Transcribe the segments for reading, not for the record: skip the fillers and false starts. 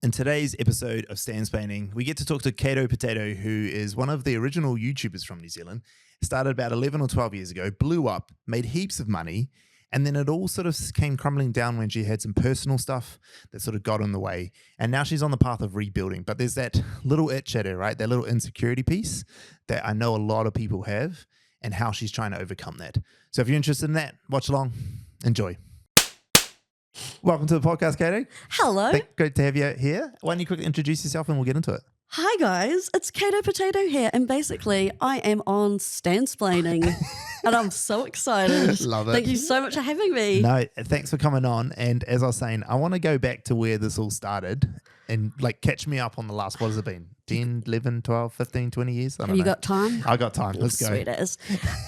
In today's episode of Stansplaining, we get to talk to Caito Potatoe, who is one of the original YouTubers from New Zealand. Started about 11 or 12 years ago, blew up, made heaps of money, and then it all sort of came crumbling down when she had some personal stuff that sort of got in the way. And now she's on the path of rebuilding. But there's that little itch at her, right? That little insecurity piece that I know a lot of people have, and how she's trying to overcome that. So if you're interested in that, watch along. Enjoy. Welcome to the podcast, Caito. Hello. Great to have you here. Why don't you quickly introduce yourself and we'll get into it. Hi guys, it's Caito Potatoe here, and basically I am on Stansplaining and I'm so excited. Love it. Thank you so much for having me. No, thanks for coming on. And as I was saying, I want to go back to where this all started and like catch me up on the last, what has it been? 10, 11, 12, 15, 20 years? I don't know. You got time? I got time. Let's go. Sweet as.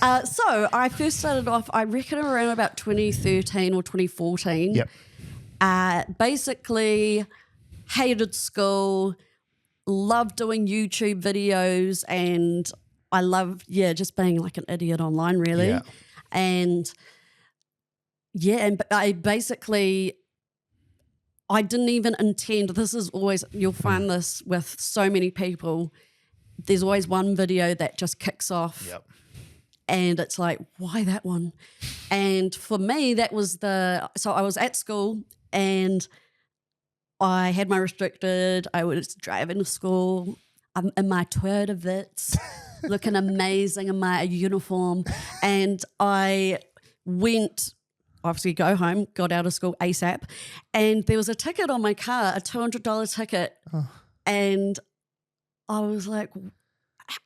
So I first started off, I reckon around about 2013 or 2014. Yep. Basically hated school, loved doing YouTube videos, and I love, just being like an idiot online, really. Yeah. And I didn't even intend, this is always, you'll find this with so many people, there's always one video that just kicks off. Yep. And it's like, why that one? And for me, that was so I was at school and I had my restricted, I was driving to school, I'm in my Toyota Vitz, looking amazing in my uniform. And I went, obviously go home, got out of school ASAP. And there was a ticket on my car, a $200 ticket. Oh. And I was like,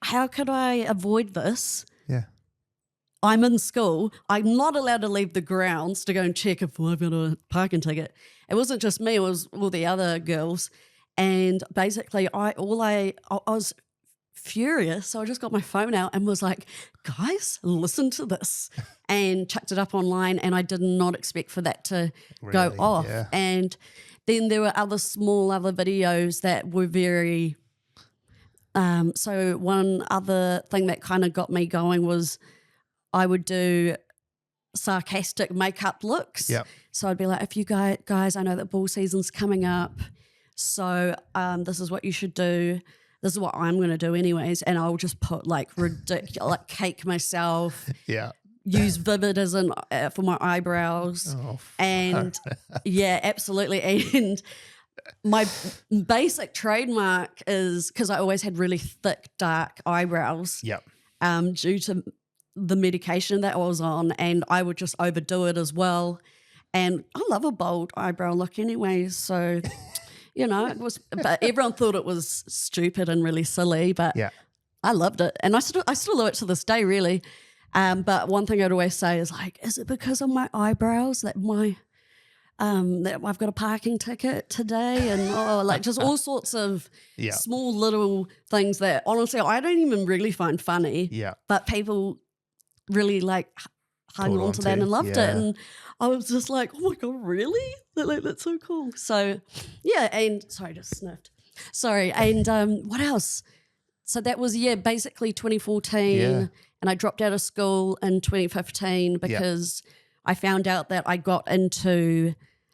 how could I avoid this? Yeah. I'm in school. I'm not allowed to leave the grounds to go and check if I've got a parking ticket. It wasn't just me, it was all the other girls. And basically I was furious. So I just got my phone out and was like, guys, listen to this. And chucked it up online, and I did not expect for that to go off. Yeah. And then there were other videos that were very, so one other thing that kind of got me going was I would do sarcastic makeup looks. Yep. So I'd be like, if you guys, I know that ball season's coming up, so this is what you should do. This is what I'm going to do anyways. And I'll just put like ridiculous, like cake myself. Yeah. Use Vivid as for my eyebrows. Oh, and yeah, absolutely. And my basic trademark is, because I always had really thick, dark eyebrows. Yep. Due to the medication that I was on, and I would just overdo it as well. And I love a bold eyebrow look anyway, so it was, but everyone thought it was stupid and really silly, but yeah. I loved it, and I still love it to this day, really. But one thing I'd always say is like, is it because of my eyebrows that that I've got a parking ticket today? And like just all sorts of small little things that honestly I don't even really find funny. Yeah. But people really like hung on to that and loved it. And I was just like, oh my God, really? That's so cool. So yeah, and sorry, I just sniffed. Sorry. And what else? So that was, basically 2014. Yeah. And I dropped out of school in 2015 because I found out that I got into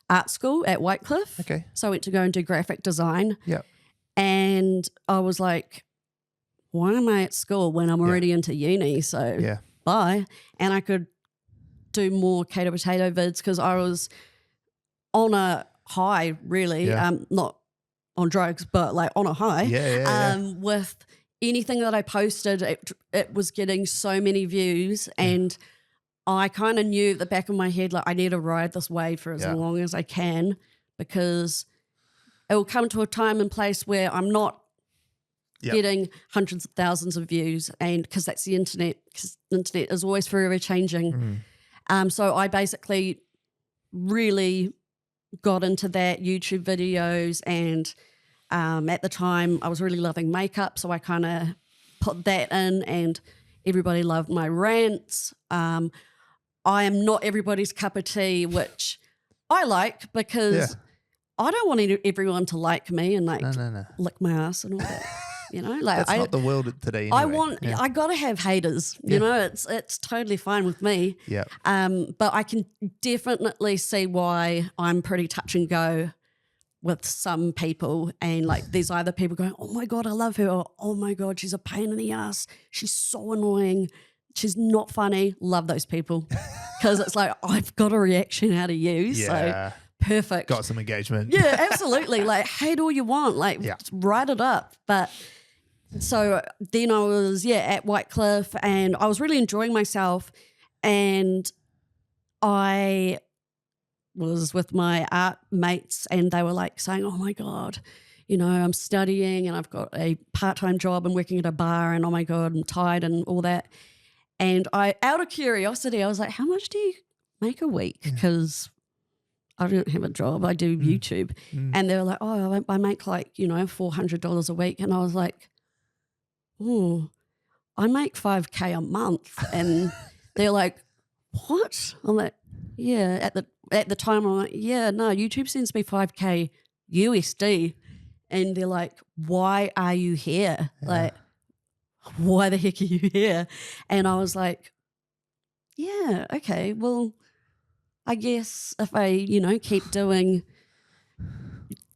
art school at Whitecliff. Okay. So I went to go and do graphic design. Yeah. And I was like, why am I at school when I'm already into uni? So bye. And I could do more Caito Potatoe vids because I was on a high, really. Not on drugs, but like on a high. With anything that I posted, it was getting so many views, and I kind of knew at the back of my head, like, I need to ride this wave for as long as I can, because it will come to a time and place where I'm not getting hundreds of thousands of views, and because that's the internet, because the internet is always forever changing. So I basically really got into that, YouTube videos, and at the time I was really loving makeup, so I kind of put that in, and everybody loved my rants. I am not everybody's cup of tea, which I like, because I don't want everyone to like me and like lick my ass and all that. Like that's not the world today. Anyway. I got to have haters. You know, it's totally fine with me. Yeah. But I can definitely see why I'm pretty touch and go with some people, and like there's either people going, oh my God, I love her, or oh my God, she's a pain in the ass, she's so annoying, she's not funny. Love those people because it's like, I've got a reaction out of you. Yeah. So perfect. Got some engagement. Yeah, absolutely. Like, hate all you want. Like, write it up. But so then I was, at White Cliff, and I was really enjoying myself. And I was with my art mates, and they were like saying, oh my God, you know, I'm studying and I've got a part-time job and working at a bar, and oh my God, I'm tired and all that. And I, out of curiosity, I was like, how much do you make a week? Because I don't have a job. I do YouTube. And they were like, oh, I make like, you know, $400 a week. And I was like, oh, I make $5,000 a month. And they're like, what? I'm like, yeah. At the time, I'm like, yeah, no, YouTube sends me $5,000 USD. And they're like, why are you here? Yeah. Like, why the heck are you here? And I was like, yeah, okay, well, I guess if I, you know, keep doing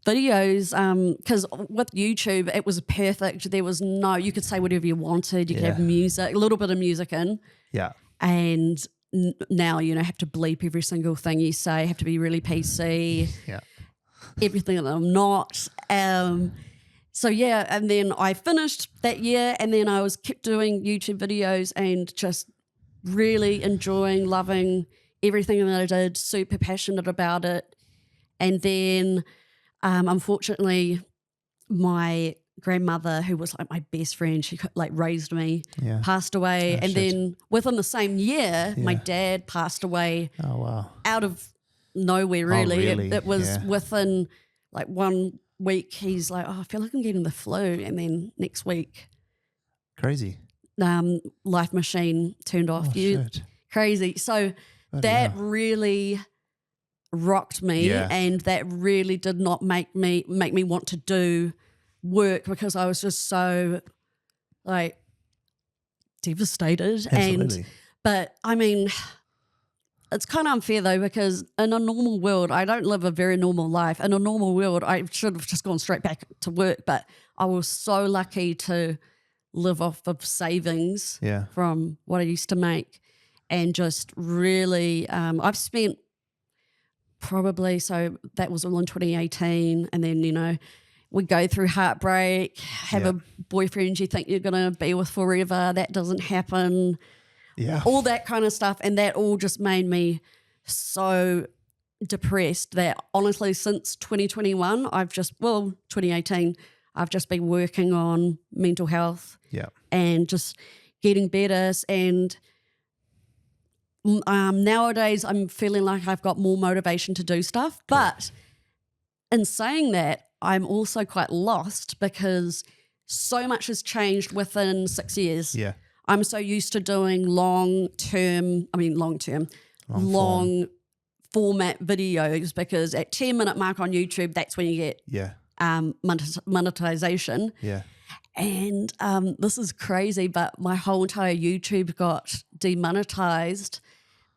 videos, because with YouTube, it was perfect. There was no, you could say whatever you wanted. You could have music, a little bit of music in. Yeah. And now, you know, have to bleep every single thing you say, have to be really PC. Yeah. Everything that I'm not. So yeah, and then I finished that year, and then I kept doing YouTube videos and just really enjoying, loving everything that I did, super passionate about it. And then unfortunately, my grandmother, who was like my best friend, she like raised me, passed away. And then within the same year, my dad passed away. Oh, wow. Out of nowhere, really. Oh, really? It was within like 1 week. He's like, oh, I feel like I'm getting the flu. And then next week. Crazy. Life machine turned off. Shit. Crazy. So that really rocked me, and that really did not make me want to do work, because I was just so like devastated. Absolutely. But I mean, it's kind of unfair though, because in a normal world, I don't live a very normal life. In a normal world, I should have just gone straight back to work, but I was so lucky to live off of savings from what I used to make, and just really, I've spent probably, so that was all in 2018, and then, you know, we go through heartbreak, have a boyfriend you think you're going to be with forever, that doesn't happen. Yeah. All that kind of stuff. And that all just made me so depressed that honestly since 2021, 2018, I've just been working on mental health and just getting better. And nowadays I'm feeling like I've got more motivation to do stuff. But in saying that, I'm also quite lost because so much has changed within 6 years. Yeah. I'm so used to doing long format videos, because at 10-minute mark on YouTube, that's when you get monetization. Yeah. And this is crazy, but my whole entire YouTube got demonetized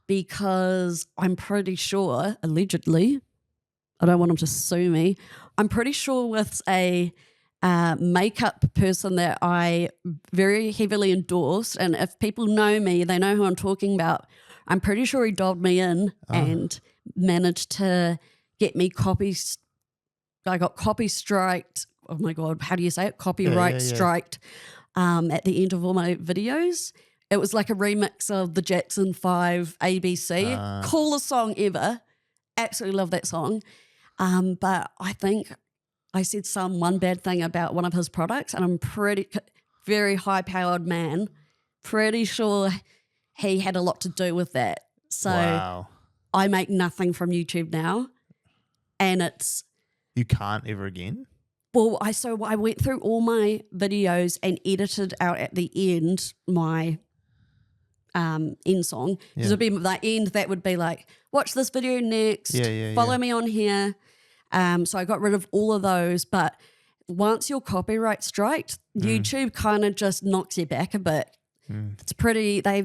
because I'm pretty sure, allegedly, I don't want them to sue me, I'm pretty sure with a makeup person that I very heavily endorsed, and if people know me, they know who I'm talking about. I'm pretty sure he dobbed me in and managed to get me copies. I got copy striked. Oh my God, how do you say it? Copyright striked at the end of all my videos. It was like a remix of the Jackson 5 ABC. Coolest song ever. Absolutely love that song. But I think I said one bad thing about one of his products, and I'm very high-powered man, pretty sure he had a lot to do with that. So I make nothing from YouTube now, and you can't ever again? Well, I went through all my videos and edited out at the end my end song. Because it would be the end that would be like, watch this video next, follow me on here. So I got rid of all of those. But once you're copyright striked, YouTube kind of just knocks you back a bit. It's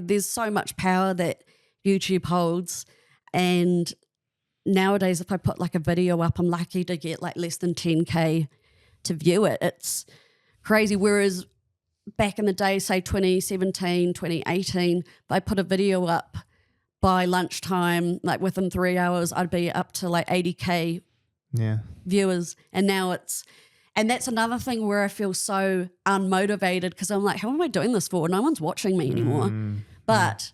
there's so much power that YouTube holds. And nowadays, if I put like a video up, I'm lucky to get like less than 10K to view it. It's crazy. Whereas back in the day, say 2017, 2018, if I put a video up by lunchtime, like within 3 hours, I'd be up to like 80K viewers. And now and that's another thing where I feel so unmotivated because I'm like, how am I doing this for? No one's watching me anymore. But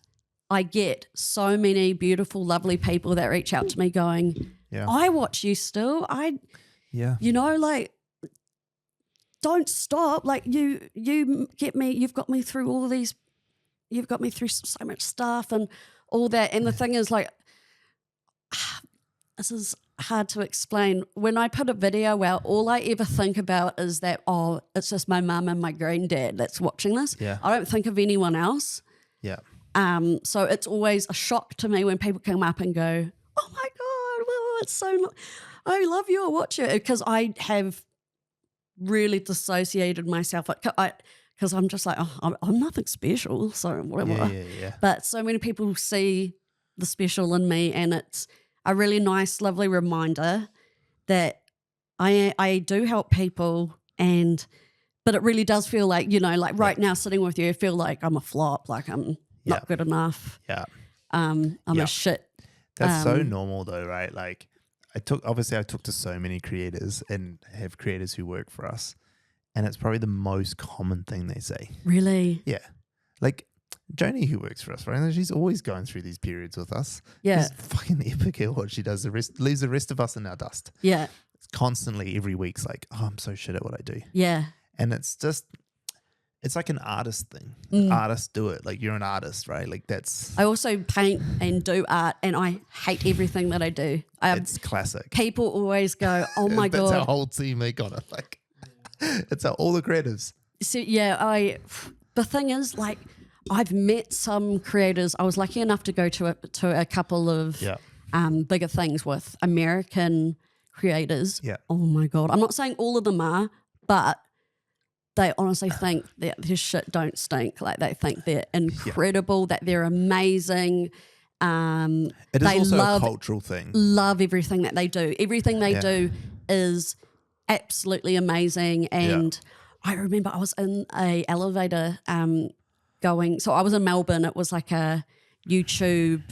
I get so many beautiful, lovely people that reach out to me going, I watch you still. You know, like, don't stop. Like you get me, you've got me through all these, you've got me through so much stuff and all that. And the thing is like, this is hard to explain. When I put a video out, all I ever think about is that, oh, it's just my mum and my granddad that's watching this. Yeah. I don't think of anyone else. Yeah. So it's always a shock to me when people come up and go, oh my God, well, it's so, I love you, I watch it. Because I have really dissociated myself because I'm just like, oh, I'm nothing special, so whatever. Yeah. But so many people see the special in me, and it's a really nice, lovely reminder that I do help people, but it really does feel like, you know, like right now sitting with you, I feel like I'm a flop, like I'm not good enough. Yeah. I'm a shit. That's so normal though, right? Like I talk to so many creators and have creators who work for us, and it's probably the most common thing they say. Really? Yeah. Like Joni, who works for us, right? She's always going through these periods with us. Yeah. She's fucking epic at what she does. Leaves the rest of us in our dust. Yeah. It's constantly every week's like, oh, I'm so shit at what I do. Yeah. And it's like an artist thing. Artists do it. Like you're an artist, right? Like that's. I also paint and do art, and I hate everything that I do. It's classic. People always go, oh my God. That's our whole team. They got it. Like, it's all the creatives. So yeah, the thing is, like, I've met some creators. I was lucky enough to go to a couple of bigger things with American creators. Yeah. Oh my God. I'm not saying all of them are, but they honestly think that their shit don't stink. Like they think they're incredible, that they're amazing. It is also a cultural thing. Love everything that they do. Everything they do is absolutely amazing. And I remember I was in a elevator so I was in Melbourne. It was like a YouTube.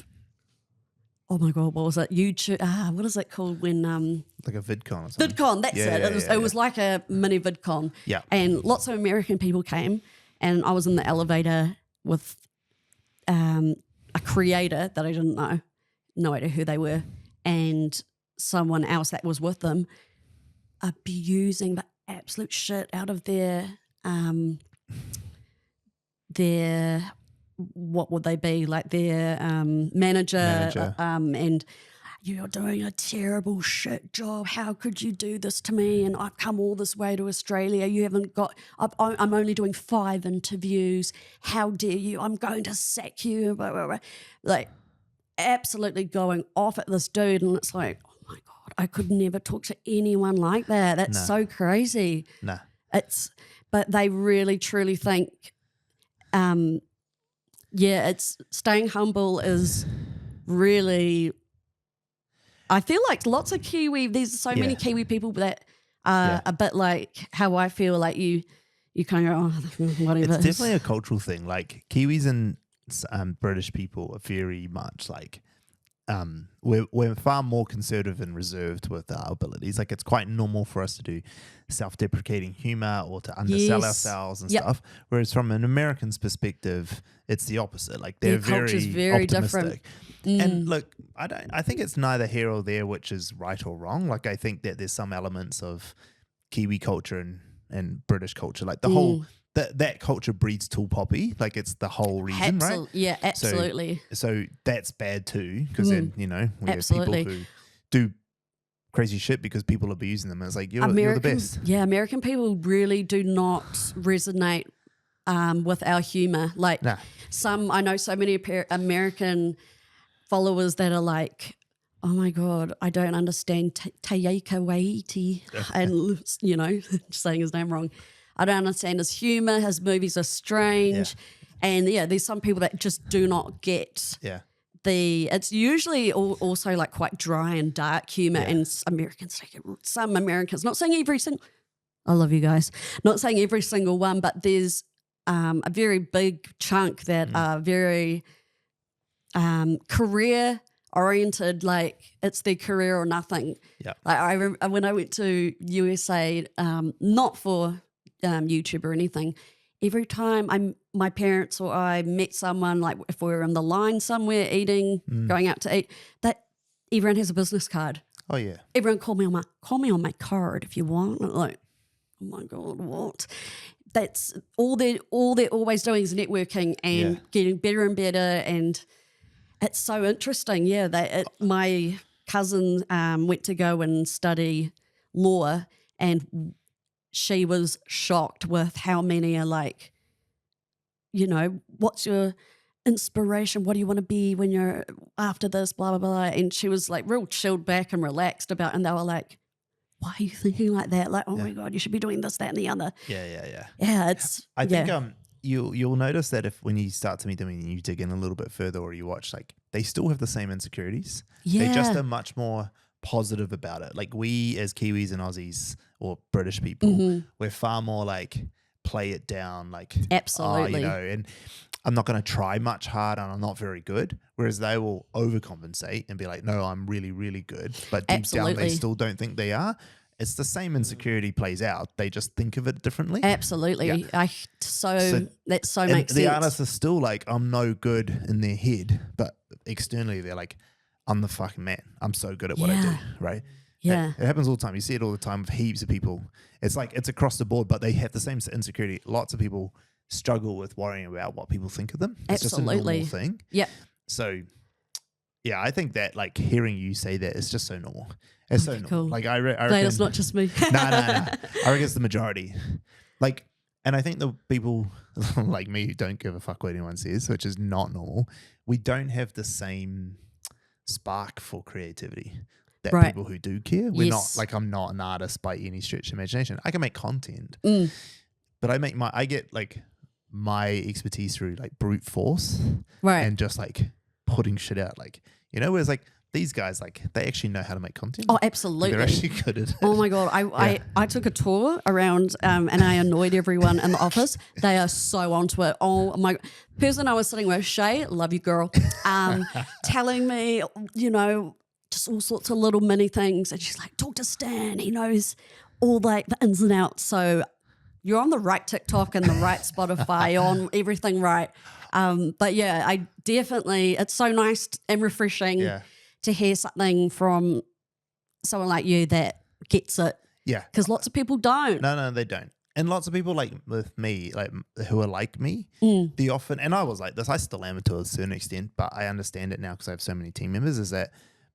Oh my God, what was it? YouTube. What is it called when like a VidCon or something? VidCon, that's it. It was like a mini VidCon. Yeah. And lots of American people came, and I was in the elevator with a creator that I didn't know, no idea who they were, and someone else that was with them, abusing the absolute shit out of their what would they be, like their manager. And you're doing a terrible shit job. How could you do this to me? And I've come all this way to Australia. You haven't got, I'm only doing 5 interviews. How dare you? I'm going to sack you. Blah, blah, blah. Like absolutely going off at this dude. And it's like, oh my God, I could never talk to anyone like that. That's so crazy. Nah. But they really truly think, it's staying humble is really, I feel like lots of Kiwi, there's so many Kiwi people that are a bit like how I feel, like you kind of go, oh, whatever. It's definitely a cultural thing. Like Kiwis and British people are very much like, we're far more conservative and reserved with our abilities. Like it's quite normal for us to do self-deprecating humor or to undersell ourselves and stuff. Whereas from an American's perspective, it's the opposite. Like they're very optimistic. Different. And look, I think it's neither here or there, which is right or wrong. Like I think that there's some elements of Kiwi culture and British culture, like the whole. That culture breeds tall poppy, like it's the whole reason, right? Yeah, absolutely. So that's bad too, because then we have people who do crazy shit because people abusing them. And it's like you're the best. Yeah, American people really do not resonate with our humor. Like I know so many American followers that are like, oh my God, I don't understand Taika Waititi, and saying his name wrong. I don't understand his humor. His movies are strange. And there's some people that just do not get it's usually also like quite dry and dark humor, and Americans take it. Some Americans, not saying every single. I love you guys. Not saying every single one, but there's a very big chunk that are very career oriented. Like it's their career or nothing. Yeah. Like when I went to USA, not for YouTube or anything. Every time my parents or I met someone, like if we were in the line somewhere eating, going out to eat, that everyone has a business card. Oh yeah. Everyone call me on my card if you want. I'm like, oh my God, what? That's all they're always doing is networking and getting better and better, and it's so interesting. Yeah, my cousin went to go and study law, and she was shocked with how many are like, you know, what's your inspiration? What do you want to be when you're after this, blah, blah, blah. And she was like real chilled back and relaxed about it. And they were like, why are you thinking like that? Like, oh my God, you should be doing this, that, and the other. Yeah. Yeah, I think you'll notice that if when you start to meet them and you dig in a little bit further or you watch, like they still have the same insecurities. Yeah. They just are much more positive about it. Like we as Kiwis and Aussies or British people, we're far more like play it down, like absolutely, you know, and I'm not going to try much harder and I'm not very good. Whereas they will overcompensate and be like, no, I'm really, really good. But deep down, they still don't think they are. It's the same insecurity plays out. They just think of it differently. Absolutely. Yeah. That so makes sense. The artists are still like, I'm no good in their head, but externally they're like, I'm the fucking man. I'm so good at what I do, right? Yeah. It happens all the time. You see it all the time with heaps of people. It's like, it's across the board, but they have the same insecurity. Lots of people struggle with worrying about what people think of them. It's Absolutely. just a normal thing. Yeah. So, yeah, I think that like hearing you say that is just so normal. It's so normal. Cool. Like I reckon, Glad it's not just me. No. I reckon it's the majority. Like, and I think the people like me who don't give a fuck what anyone says, which is not normal, we don't have the same spark for creativity that people who do care. We're not like, I'm not an artist by any stretch of imagination. I can make content, but I get like my expertise through like brute force, and just like putting shit out, like, you know, whereas like these guys, like they actually know how to make content. Oh, absolutely. They're actually good at it. Oh my God. I took a tour around and I annoyed everyone in the office. They are so onto it. Oh my, person I was sitting with, Shay, love you girl, telling me, you know, just all sorts of little mini things. And she's like, talk to Stan. He knows all like the ins and outs. So you're on the right TikTok and the right Spotify, you're on everything right. But yeah, I definitely, it's so nice and refreshing to hear something from someone like you that gets it. Yeah. Because lots of people don't. No, they don't. And lots of people like with me, like who are like me, they often, and I was like this, I still am to a certain extent, but I understand it now because I have so many team members, is that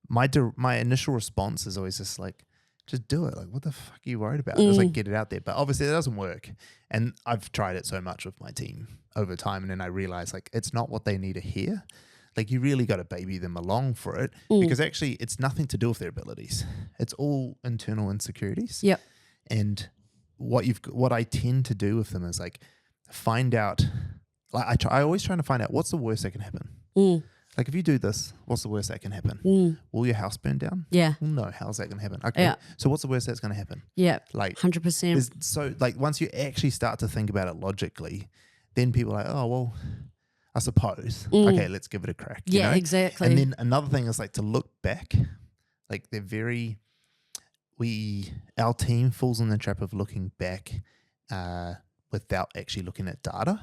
my initial response is always just like, just do it. Like, what the fuck are you worried about? Just like get it out there. But obviously it doesn't work. And I've tried it so much with my team over time. And then I realized like, it's not what they need to hear. Like you really got to baby them along for it because actually it's nothing to do with their abilities. It's all internal insecurities. Yep. And what I tend to do with them is like find out, like I always try to find out what's the worst that can happen. Like if you do this, what's the worst that can happen? Will your house burn down? Yeah. Well, no, how's that going to happen? Okay. So what's the worst that's going to happen? Yeah. Like 100%. So like once you actually start to think about it logically, then people are like, oh, well, I suppose. Okay, let's give it a crack. You know? Exactly. And then another thing is like to look back. Like our team falls in the trap of looking back without actually looking at data.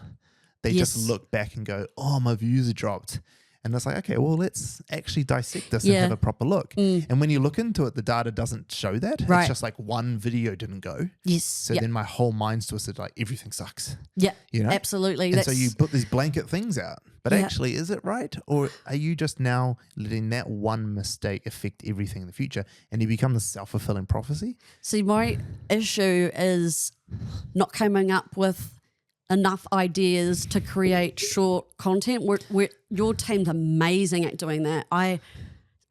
They just look back and go, oh, my views are dropped. And it's like, okay, well, let's actually dissect this and have a proper look. And when you look into it, the data doesn't show that. It's just like one video didn't go. Yes. So then my whole mind's twisted, like everything sucks. Yeah, you know? Absolutely. And so you put these blanket things out. But actually, is it right? Or are you just now letting that one mistake affect everything in the future and you become the self-fulfilling prophecy? See, my issue is not coming up with enough ideas to create short content. Your team's amazing at doing that.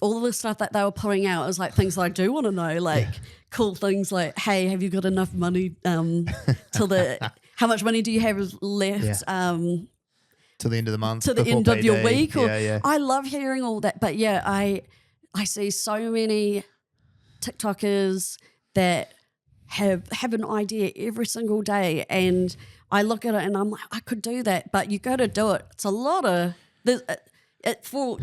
All the stuff that they were putting out is like things that I do want to know, like cool things like, hey, have you got enough money how much money do you have left to the end of the month, to the before end of your payday. week. Or Yeah. I love hearing all that. But yeah, I see so many TikTokers that have an idea every single day, and I look at it and I'm like, I could do that, but you got to do it. It's a lot of for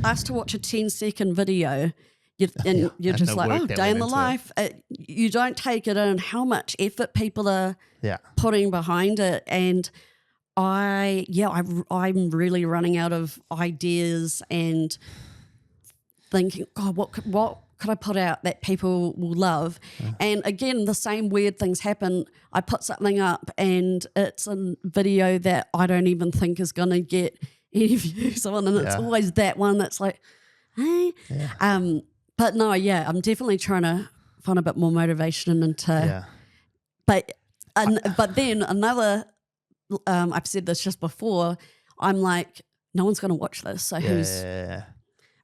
us to watch a 10-second video. You're just the like, work oh, that day in went the into life. You don't take it in how much effort people are putting behind it. And I'm really running out of ideas and thinking, God, what could I put out that people will love? And again, the same weird things happen. I put something up and it's a video that I don't even think is going to get any views on, and it's always that one that's like, hey. But no, I'm definitely trying to find a bit more motivation into. But then another, I've said this just before. I'm like, no one's going to watch this. So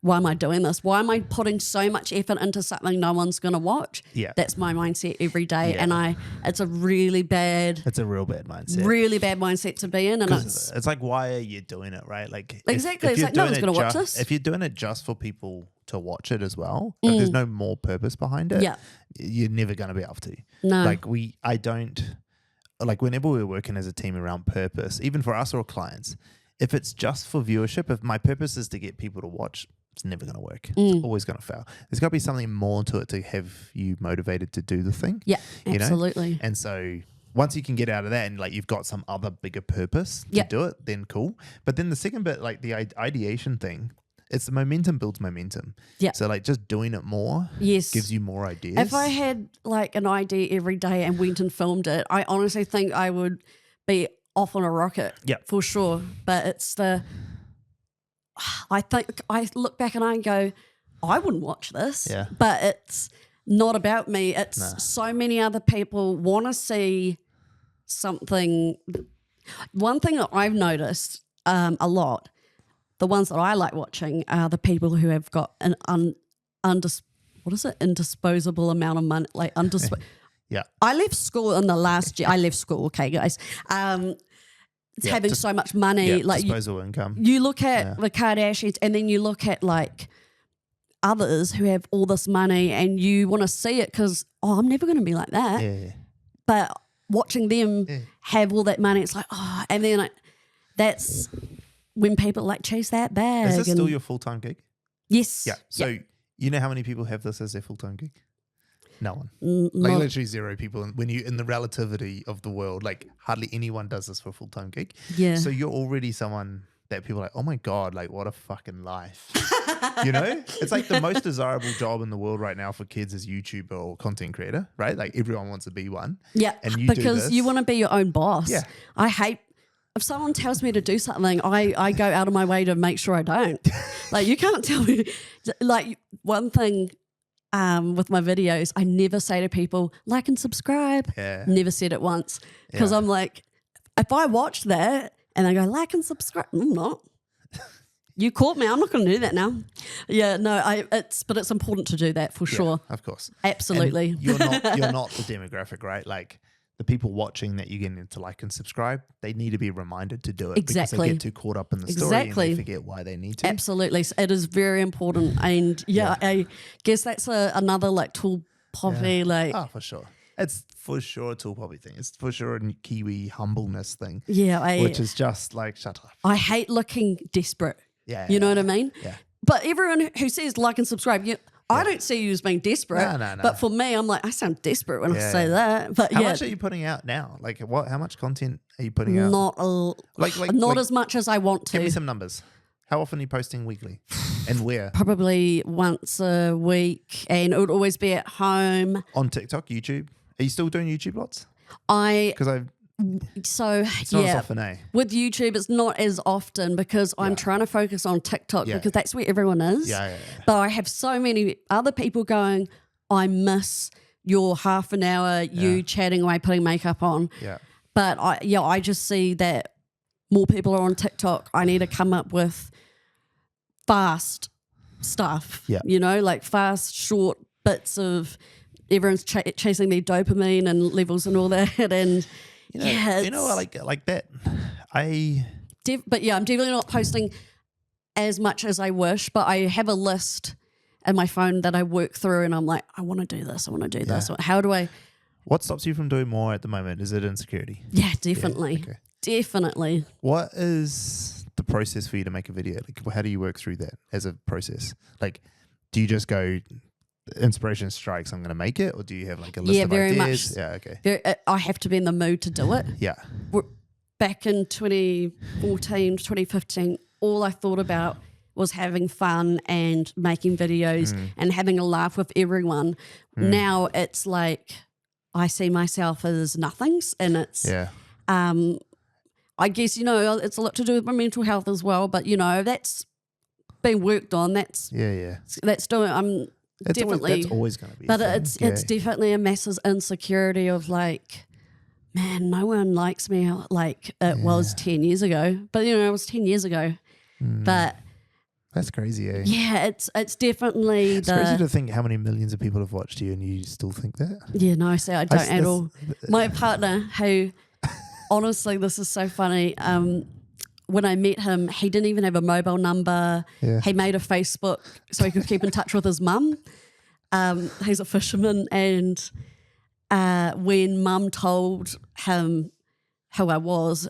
why am I doing this? Why am I putting so much effort into something no one's going to watch? That's my mindset every day, and it's a really bad. It's a real bad mindset. Really bad mindset to be in, and it's like, why are you doing it, right? Like exactly, it's like no one's going to watch this. If you're doing it just for people to watch it as well, if there's no more purpose behind it, you're never going to be able to. No, like I don't. Like whenever we're working as a team around purpose, even for us or clients, if it's just for viewership, if my purpose is to get people to watch, it's never going to work. It's always going to fail. There's got to be something more to it to have you motivated to do the thing. Yeah, absolutely. You know? And so once you can get out of that and like you've got some other bigger purpose to do it, then cool. But then the second bit, like the ideation thing, it's the momentum builds momentum. Yeah. So like just doing it more gives you more ideas. If I had like an idea every day and went and filmed it, I honestly think I would be off on a rocket. Yeah. For sure. But it's I think I look back and I go, I wouldn't watch this. Yeah. But it's not about me. It's so many other people want to see something. One thing that I've noticed a lot, the ones that I like watching are the people who have got an indisposable amount of money, like I left school in the last year. I left school, okay, guys. Having so much money, like disposable income. You look at the Kardashians, and then you look at like others who have all this money, and you want to see it because I'm never going to be like that. Yeah. But watching them have all that money, it's like and then that's when people like chase that bag. Is this still your full-time gig? Yes. Yeah. So you know how many people have this as their full-time gig? No one. Like literally zero people. When you in the relativity of the world, like hardly anyone does this for a full-time gig. Yeah. So you're already someone that people are like, oh my God, like what a fucking life. You know? It's like the most desirable job in the world right now for kids is YouTuber or content creator, right? Like everyone wants to be one. Yeah. And because you want to be your own boss. Yeah. I hate if someone tells me to do something, I go out of my way to make sure I don't. Like you can't tell me. Like one thing with my videos, I never say to people, like and subscribe. Yeah. Never said it once. Because I'm like, if I watch that and I go, like and subscribe, I'm not. You caught me. I'm not going to do that now. Yeah, no, but it's important to do that for sure. Of course. Absolutely. And you're not the demographic, right? Like the people watching that you get into like and subscribe, they need to be reminded to do it. Exactly. Because they get too caught up in the story and they forget why they need to. Absolutely. It is very important. And I guess that's another like tool poppy. Like, for sure. It's for sure a tool poppy thing. It's for sure a Kiwi humbleness thing. Yeah. Which is just like, shut up. I hate looking desperate. Yeah. You know what I mean? Yeah. But everyone who says like and subscribe, I don't see you as being desperate. No. But for me, I'm like, I sound desperate when I say that. But how much are you putting out now? Like what? How much content are you putting out? Not as much as I want to. Give me some numbers. How often are you posting weekly? And where? Probably once a week, and it would always be at home. On TikTok, YouTube. Are you still doing YouTube lots? It's not as often, With YouTube, it's not as often because I'm trying to focus on TikTok because that's where everyone is. But I have so many other people going, I miss your half an hour, you chatting away, putting makeup on. Yeah. But I just see that more people are on TikTok. I need to come up with fast stuff, you know, like fast, short bits of everyone's chasing their dopamine and levels and all that. And like that. but yeah, I'm definitely not posting as much as I wish, but I have a list in my phone that I work through, and I'm like, I want to do this. I want to do this. How do I? What stops you from doing more at the moment? Is it insecurity? Yeah, definitely. Yeah, okay. Definitely. What is the process for you to make a video? Like, how do you work through that as a process? Like, do you just go, inspiration strikes, I'm going to make it? Or do you have like a list of very ideas? much. Yeah, okay. I have to be in the mood to do it. Yeah. Back in 2014, 2015, all I thought about was having fun and making videos and having a laugh with everyone. Now it's like I see myself as nothings, and it's I guess, it's a lot to do with my mental health as well, but that's been worked on. That's doing. I'm definitely that's always going to be. But it's definitely a massive insecurity of like, man, no one likes me like it was 10 years ago. But it was 10 years ago. But that's crazy, eh? yeah, it's definitely it's crazy to think how many millions of people have watched you and you still think that. Yeah, no, see, I don't at all. My partner, who honestly, this is so funny. When I met him, he didn't even have a mobile number. Yeah. He made a Facebook so he could keep in touch with his mum. He's a fisherman, and when mum told him who I was,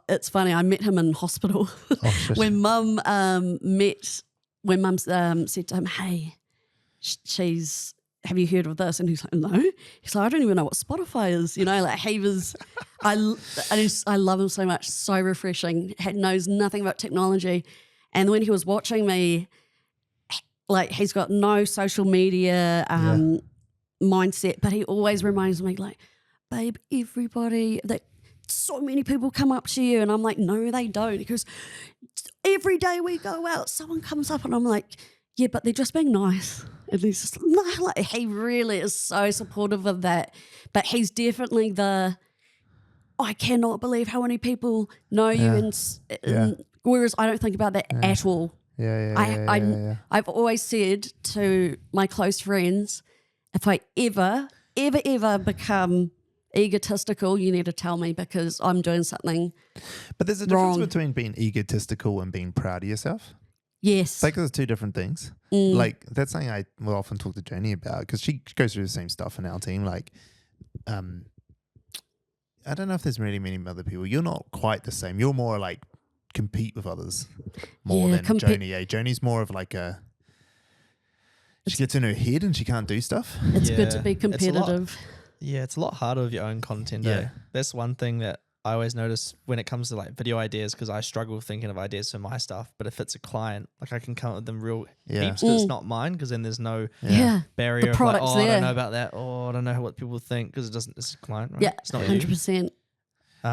it's funny, I met him in hospital. When mum said to him, hey, have you heard of this? And he's like, no. He's like, I don't even know what Spotify is. Like he was, I love him so much, so refreshing. Knows nothing about technology. And when he was watching me, like he's got no social media mindset, but he always reminds me like, babe, everybody, that so many people come up to you. And I'm like, no, they don't. Because every day we go out, someone comes up and I'm like, yeah, but they're just being nice. And he's just like, he really is so supportive of that. But he's definitely I cannot believe how many people know you. And whereas I don't think about that at all. I've always said to my close friends, if I ever become egotistical, you need to tell me, because I'm doing something But there's a wrong. difference between being egotistical and being proud of yourself. Yes. Like there's two different things. Like that's something I will often talk to Janie about, because she goes through the same stuff in our team. Like, I don't know if there's really many other people. You're not quite the same. You're more like compete with others more than Janie. Janie's more of like she gets in her head and she can't do stuff. It's good to be competitive. It's a lot harder with your own content. That's one thing that I always notice when it comes to like video ideas, because I struggle thinking of ideas for my stuff. But if it's a client, like I can come up with them real heaps, because it's not mine, because then there's no barrier the of like, product's I there. don't know about that, I don't know what people think, because it's a client, right? Yeah, it's not 100%.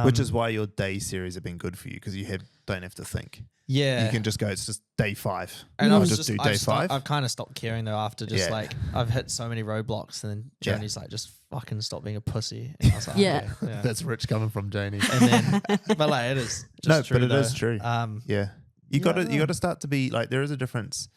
Which is why your day series have been good for you, because you don't have to think. Yeah. You can just go, it's just day 5. And I'll just do day 5. I've kind of stopped caring though, after just like I've hit so many roadblocks, and then Janie's like, just fucking stop being a pussy. And I was like, Yeah. yeah. That's rich coming from Janie. And then, but like it is just true. But it though. is true. You got to start to be like, there is a difference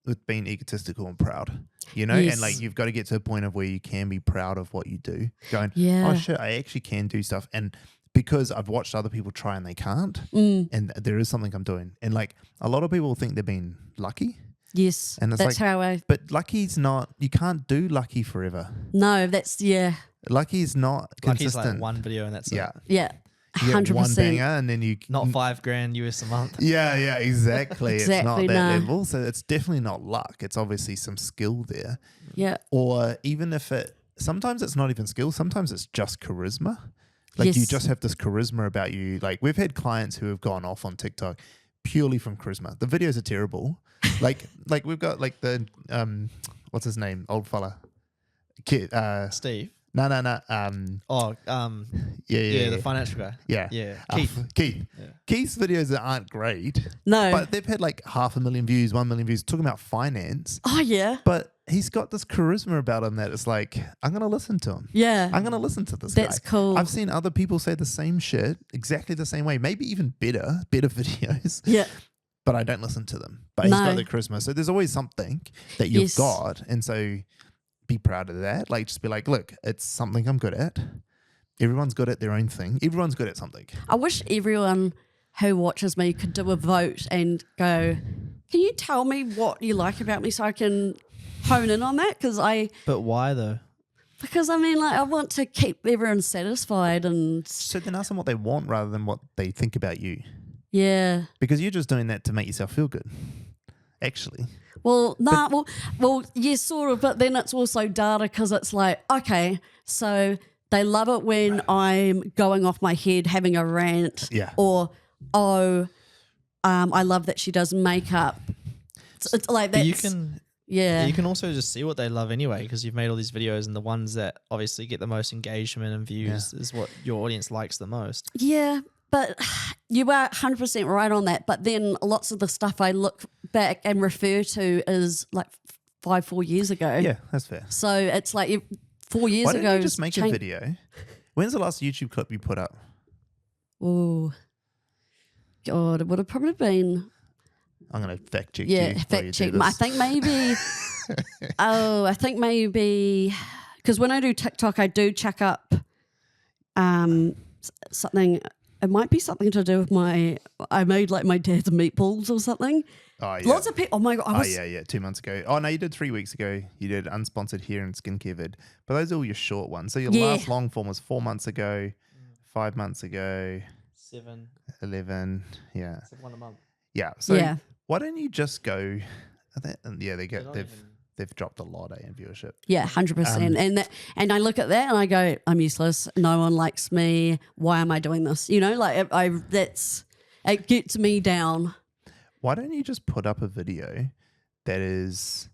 with being egotistical and proud, and like you've got to get to a point of where you can be proud of what you do, going, oh shit, I actually can do stuff. And because I've watched other people try and they can't, and there is something I'm doing. And like a lot of people think they're being lucky. Yes, and it's that's like, how but lucky's not, you can't do lucky forever. No, that's, Lucky's not consistent. Lucky's like one video and that's it. Yeah. You get 100%. one banger and then you... Not $5,000 US a month. Yeah, exactly. It's not that no. level. So it's definitely not luck. It's obviously some skill there. Yeah. Or even if sometimes it's not even skill. Sometimes it's just charisma. Like you just have this charisma about you. Like we've had clients who have gone off on TikTok purely from charisma. The videos are terrible. like we've got like the, what's his name? Old fella. Kid, Steve. No. The financial guy. Yeah. Keith. Yeah. Keith's videos aren't great. No. But they've had like 500,000 views, 1 million views, talking about finance. Oh, yeah. But he's got this charisma about him that it's like, I'm going to listen to him. Yeah. I'm going to listen to this guy. That's cool. I've seen other people say the same shit exactly the same way, maybe even better videos. Yeah. But I don't listen to them. But he's got the charisma. So there's always something that you've got. And so be proud of that. Like just be like, look, it's something I'm good at. Everyone's good at their own thing. Everyone's good at something. I wish everyone who watches me could do a vote and go, can you tell me what you like about me so I can hone in on that? But why though? Because I mean, like, I want to keep everyone satisfied, and So then ask them what they want rather than what they think about you. yeah. Because you're just doing that to make yourself feel good, actually. Well, well, yes, sort of, but then it's also data because it's like, okay, so they love it when I'm going off my head, having a rant, Yeah. or I love that she does makeup. It's like that. But you can. Yeah. You can also just see what they love anyway because you've made all these videos and the ones that obviously get the most engagement and views is what your audience likes the most. Yeah, but you are 100% right on that. But then lots of the stuff I look back and refer to is like 4 years ago. Yeah, that's fair. So it's like 4 years Why ago. don't you just make a video? When's the last YouTube clip you put up? Oh, God, it would have probably been... I'm going to fact check Yeah, you. while you fact do check. this. I think maybe because when I do TikTok, I do check up something. It might be something to do with I made like my dad's meatballs or something. Oh, yeah. Lots of people. Oh my God! yeah. 2 months ago. Oh, no, you did 3 weeks ago. You did unsponsored hair and skincare vid. But those are all your short ones. So your last long form was 4 months ago, 5 months ago, 7, 11. Yeah. 1 a month. Yeah. So Yeah. why don't you just go? They've dropped a lot in viewership. Yeah, 100%. And I look at that and I go, I'm useless. No one likes me. Why am I doing this? You know, like it gets me down. Why don't you just put up a video that is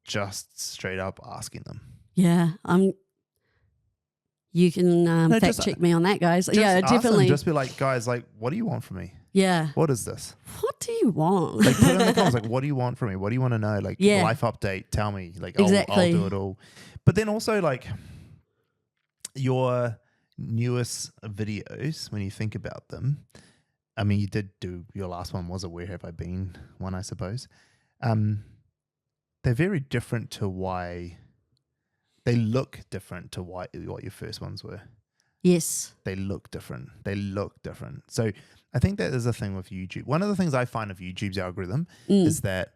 just straight up asking them? Yeah, you can fact just- check me on that, guys. Just Yeah, ask them, definitely. just be like, guys, like, what do you want from me? Yeah. What is this? What do you want? Like, put it in the comments, like, what do you want from me? What do you want to know? Like, Yeah. life update, tell me. Like, Exactly. I'll do it all. But then also, like, your newest videos, when you think about them, I mean, you did do, your last one was a Where Have I Been one, I suppose. They're very different to why, they look different to what your first ones were. Yes. They look different. So I think that is a thing with YouTube. One of the things I find of YouTube's algorithm is that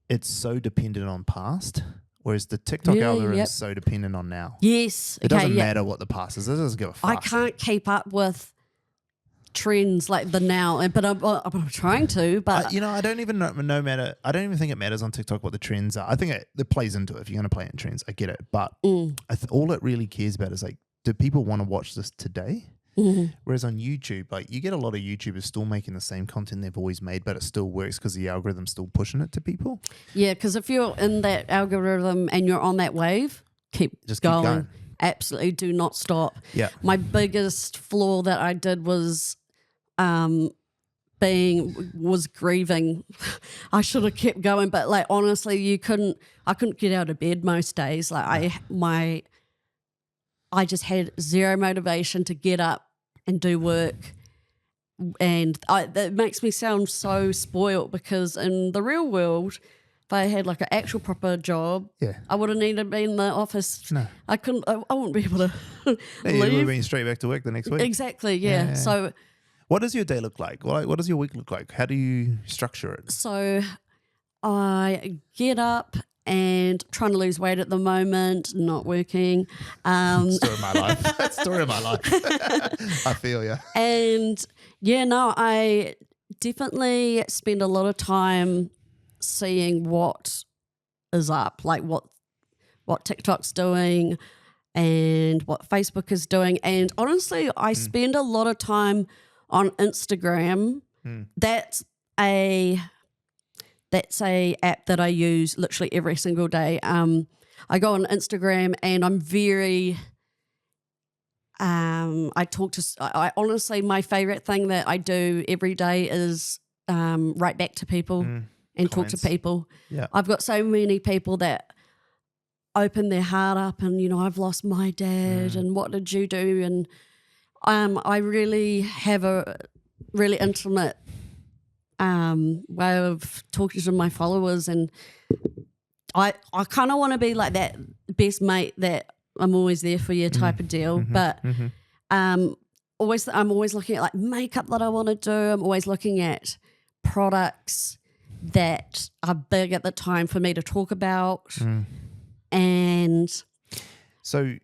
it's so dependent on past, whereas the TikTok algorithm is so dependent on now. Yes. It doesn't matter what the past is. It doesn't give a fuck. I can't keep up with trends like the now, but I'm trying to. But I don't even know. I don't even think it matters on TikTok what the trends are. I think it plays into it. If you're going to play in trends, I get it. But all it really cares about is like, do people want to watch this today? Whereas on YouTube, like you get a lot of YouTubers still making the same content they've always made, but it still works because the algorithm's still pushing it to people. Yeah, because if you're in that algorithm and you're on that wave, keep going. Absolutely, do not stop. Yeah. My biggest flaw that I did was grieving. I should have kept going, but like honestly, I couldn't get out of bed most days. Like I just had zero motivation to get up and do work. And that makes me sound so spoiled because in the real world, if I had like an actual proper job, I would have needed to be in the office. No. I wouldn't be able to You would have leave. been straight back to work the next week. Exactly, yeah. So what does your day look like? What does your week look like? How do you structure it? So I get up and trying to lose weight at the moment, not working. Story of my life. Story of my life. I feel you. And I definitely spend a lot of time seeing what is up, like what TikTok's doing and what Facebook is doing. And honestly, I spend a lot of time on Instagram. That's a app that I use literally every single day. I go on Instagram and I'm very I honestly, my favorite thing that I do every day is write back to people and talk to people. Yeah. I've got so many people that open their heart up and, I've lost my dad and what did you do? And I really have a really intimate way of talking to my followers, and I kind of want to be like that best mate that I'm always there for you type of deal. But I'm always looking at like makeup that I want to do. I'm always looking at products that are big at the time for me to talk about. And so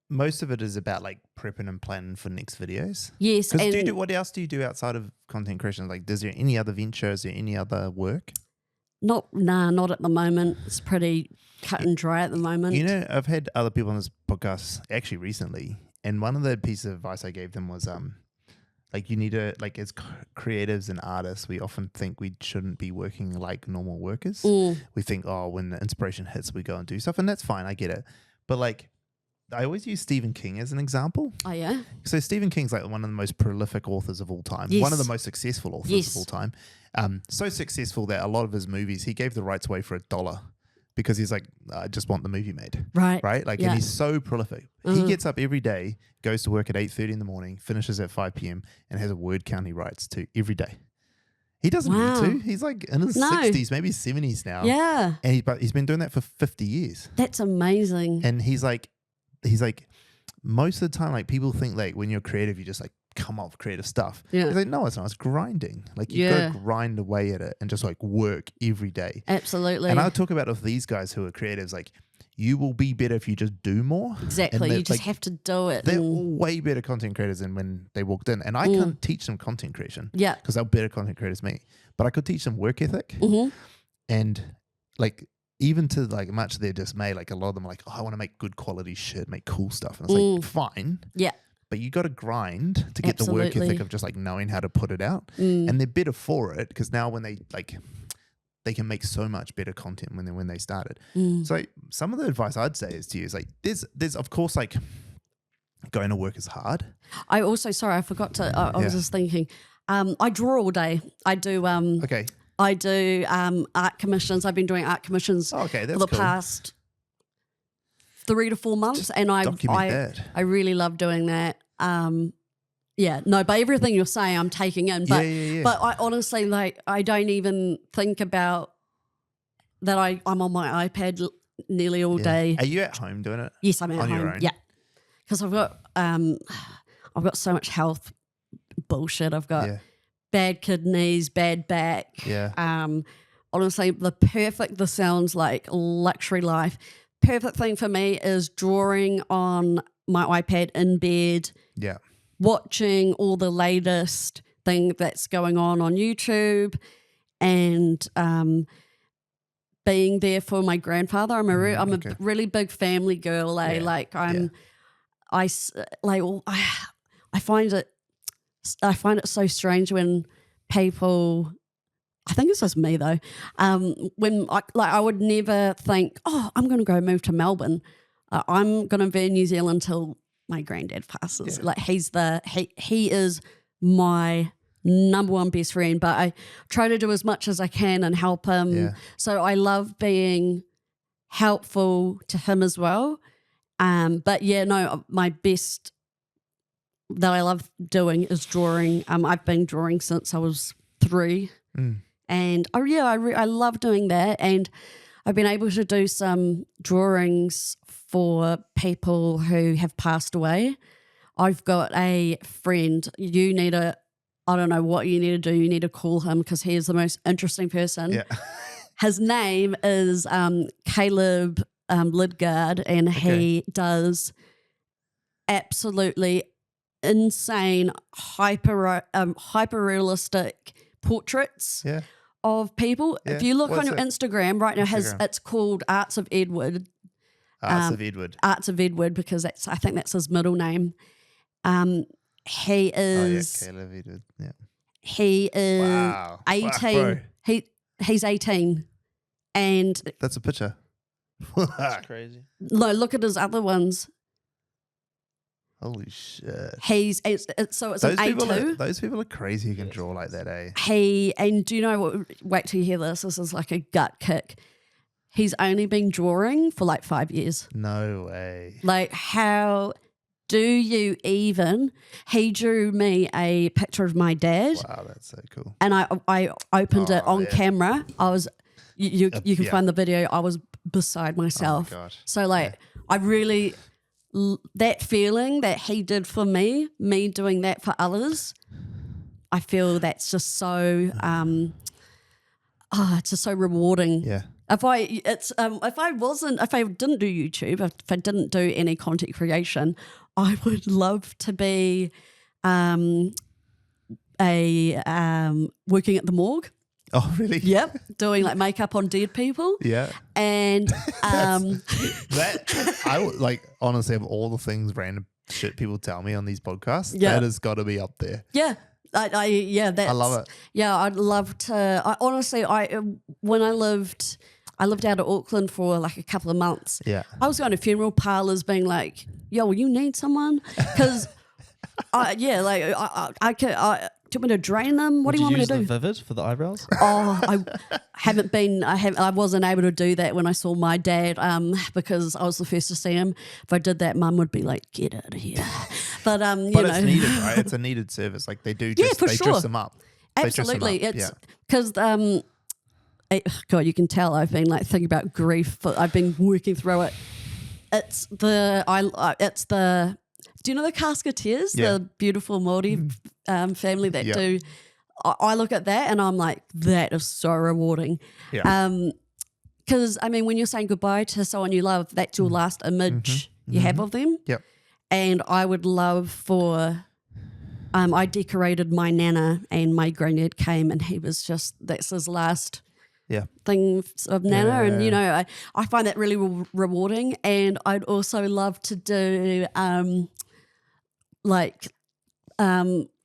most of it is about like prepping and planning for next videos. yes. Because what else do you do outside of content creation? Like, is there any other ventures or any other work? Not at the moment. It's pretty cut and dry at the moment. You know, I've had other people on this podcast actually recently, and one of the pieces of advice I gave them was like you need to, like, as creatives and artists, we often think we shouldn't be working like normal workers. We think, oh, when the inspiration hits, we go and do stuff, and that's fine. I get it. But like, I always use Stephen King as an example. Oh, yeah? So Stephen King's like one of the most prolific authors of all time. Yes. One of the most successful authors of all time. So successful that a lot of his movies, he gave the rights away for $1 because he's like, I just want the movie made. Right. Right? Like, and he's so prolific. He gets up every day, goes to work at 8:30 in the morning, finishes at 5 p.m. and has a word count he writes to every day. He doesn't need to. He's like in his 60s, maybe 70s now. Yeah. And but he's been doing that for 50 years. That's amazing. And he's like, most of the time, like, people think like when you're creative, you just like come up with creative stuff. Yeah. He's like, no, it's not. It's grinding. Like, you got to grind away at it and just like work every day. Absolutely. And I talk about with these guys who are creatives, like, you will be better if you just do more. Exactly. You just have to do it. They're way better content creators than when they walked in. And I can't teach them content creation. Yeah. Because they're better content creators than me. But I could teach them work ethic. And like, even to like much of their dismay, like a lot of them are like, oh, I want to make good quality shit, make cool stuff. And it's like, fine. Yeah. But you got to grind to get the work ethic of just like knowing how to put it out. And they're better for it because now when they like, they can make so much better content when they started. So some of the advice I'd say is to you is like, there's of course like going to work is hard. I also, sorry, I forgot to, I was just thinking, I draw all day. I do, Okay. I do art commissions. I've been doing art commissions Oh, okay, that's for the cool. past 3 to 4 months, and document that. I really love doing that. Yeah, no, but everything you're saying, I'm taking in. But but I honestly, like, I don't even think about that. I'm on my iPad nearly all day. Are you at home doing it? Yes, I'm at on home. your own? Yeah, because I've got so much health bullshit. I've got bad kidneys, bad back. Yeah. Honestly, this sounds like luxury life. Perfect thing for me is drawing on my iPad in bed. Yeah. Watching all the latest thing that's going on YouTube, and being there for my grandfather. I'm a really big family girl. I find it so strange when people, I think it's just me though, when I would never think, oh, I'm going to go move to Melbourne. I'm going to be in New Zealand till my granddad passes. Like, he is my number one best friend, but I try to do as much as I can and help him. So I love being helpful to him as well. But my best that I love doing is drawing. I've been drawing since I was 3. And I love doing that. And I've been able to do some drawings for people who have passed away. I've got a friend. I don't know what you need to do. You need to call him because he is the most interesting person. Yeah. His name is Caleb Lidgard, and he does absolutely insane, hyper realistic portraits of people. If you look on your Instagram right now, it's called Arts of Edward. Arts of Edward, because I think that's his middle name. He is Caleb Edward. Yeah. He is 18. He's 18. And that's a picture. That's crazy. No, look at his other ones. Holy shit. It's an A2. Those people are crazy who can draw like that, eh? And do you know what? Wait till you hear this. This is like a gut kick. He's only been drawing for like 5 years. No way. Like, how do you even? He drew me a picture of my dad. Wow, that's so cool. And I opened it on camera. I was, you can find the video. I was beside myself. Oh my gosh. So like, I really that feeling that he did for me doing that for others, I feel that's just so it's just so rewarding. Yeah. If I didn't do YouTube, if I didn't do any content creation, I would love to be working at the morgue. Oh, really? Yep, doing like makeup on dead people. Yeah. And honestly, of all the things, random shit people tell me on these podcasts, Yeah. that has got to be up there. yeah. I love it. Yeah, I'd love to. When I lived out of Auckland for like a couple of months. Yeah. I was going to funeral parlors, being like, "Yo, you need someone?" Because, do you want me to drain them? What do you want me to do? Use the Vivid for the eyebrows? Oh, I wasn't able to do that when I saw my dad because I was the first to see him. If I did that, Mum would be like, "Get out of here." But it's needed, right? It's a needed service. Like they do just for they sure. dress them up. Absolutely. They dress It's them up. because God, you can tell I've been like thinking about grief. I've been working through it. It's the do you know the Casketeers, Yeah. the beautiful Māori family that do? I look at that and I'm like, that is so rewarding. Yeah. Because I mean, when you're saying goodbye to someone you love, that's your last image you have of them. Yep. And I would love for. I decorated my nana, and my granddad came, and he was that's his last thing of nana. And you know, I find that really rewarding. And I'd also love to do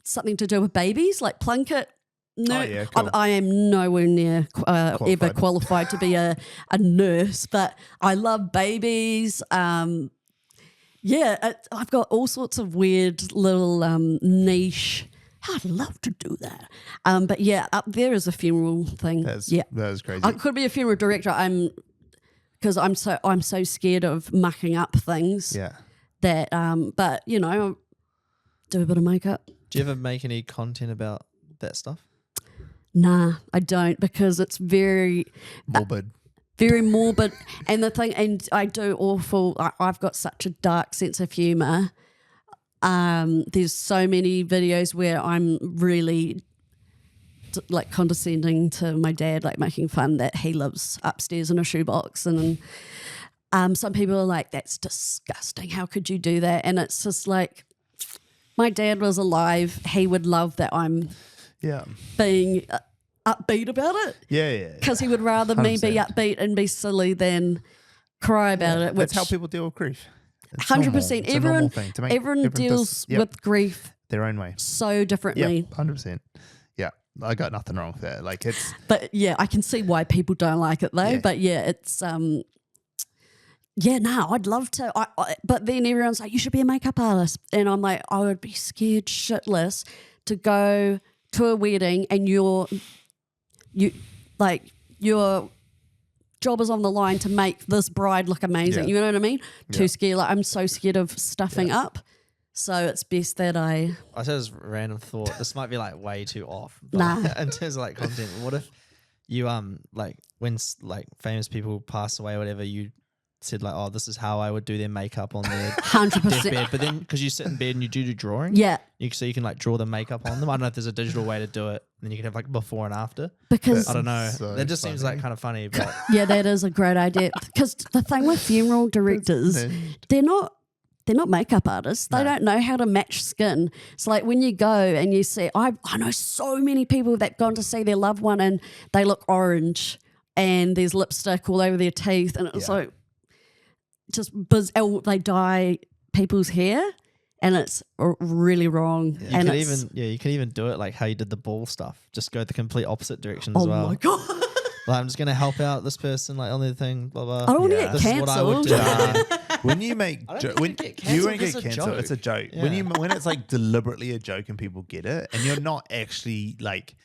something to do with babies, like Plunkett. No, cool. I am nowhere near ever qualified to be a nurse, but I love babies. I've got all sorts of weird little niche. I'd love to do that. But yeah, up there is a funeral thing. That is crazy. I could be a funeral director. Because I'm so scared of mucking up things. Yeah. That but you know, do a bit of makeup. Do you ever make any content about that stuff? Nah, I don't, because it's very Morbid. very morbid. And the thing, and I do awful. I've got such a dark sense of humor. There's so many videos where I'm really like condescending to my dad, like making fun that he lives upstairs in a shoebox, and some people are like, "That's disgusting. How could you do that?" And it's just like, my dad was alive. He would love that I'm being upbeat about it. Yeah. Because he would rather me be 100%. upbeat and be silly than cry about it. Which That's how people deal with grief. 100%. Everyone deals with grief their own way. so differently. 100%. Yeah, I got nothing wrong with that. Like it's. But yeah, I can see why people don't like it though. Yeah. But yeah, it's I'd love to. But then everyone's like, you should be a makeup artist, and I'm like, I would be scared shitless to go to a wedding and your job is on the line to make this bride look amazing. Yeah. You know what I mean? Yeah. Too scared. Like, I'm so scared of stuffing up. So it's best that I said this random thought. This might be like way too off. But Nah. in terms of like content, what if you like when like famous people pass away or whatever, you said like, oh, this is how I would do their makeup on their 100%. deathbed. But then because you sit in bed and you do drawing, Yeah. so you can like draw the makeup on them. I don't know if there's a digital way to do it. And then you can have like before and after. Because I don't know. So That just seems funny. like kind of funny. But yeah, that is a great idea. Because the thing with funeral directors, they're not makeup artists. They don't know how to match skin. It's like when you go and you see, I know so many people that gone to see their loved one and they look orange and there's lipstick all over their teeth, and it's like just they dye people's hair, and it's really wrong. you and could it's, you could even do it like how you did the ball stuff. Just go the complete opposite direction as well. Oh my God. Like, I'm just gonna help out this person like on their thing, blah blah. I don't want to get This is what I would cancelled. do. When you make I don't when think you you won't get get cancelled, cancelled, it's it's a a joke. Yeah. When it's like deliberately a joke and people get it, and you're not actually like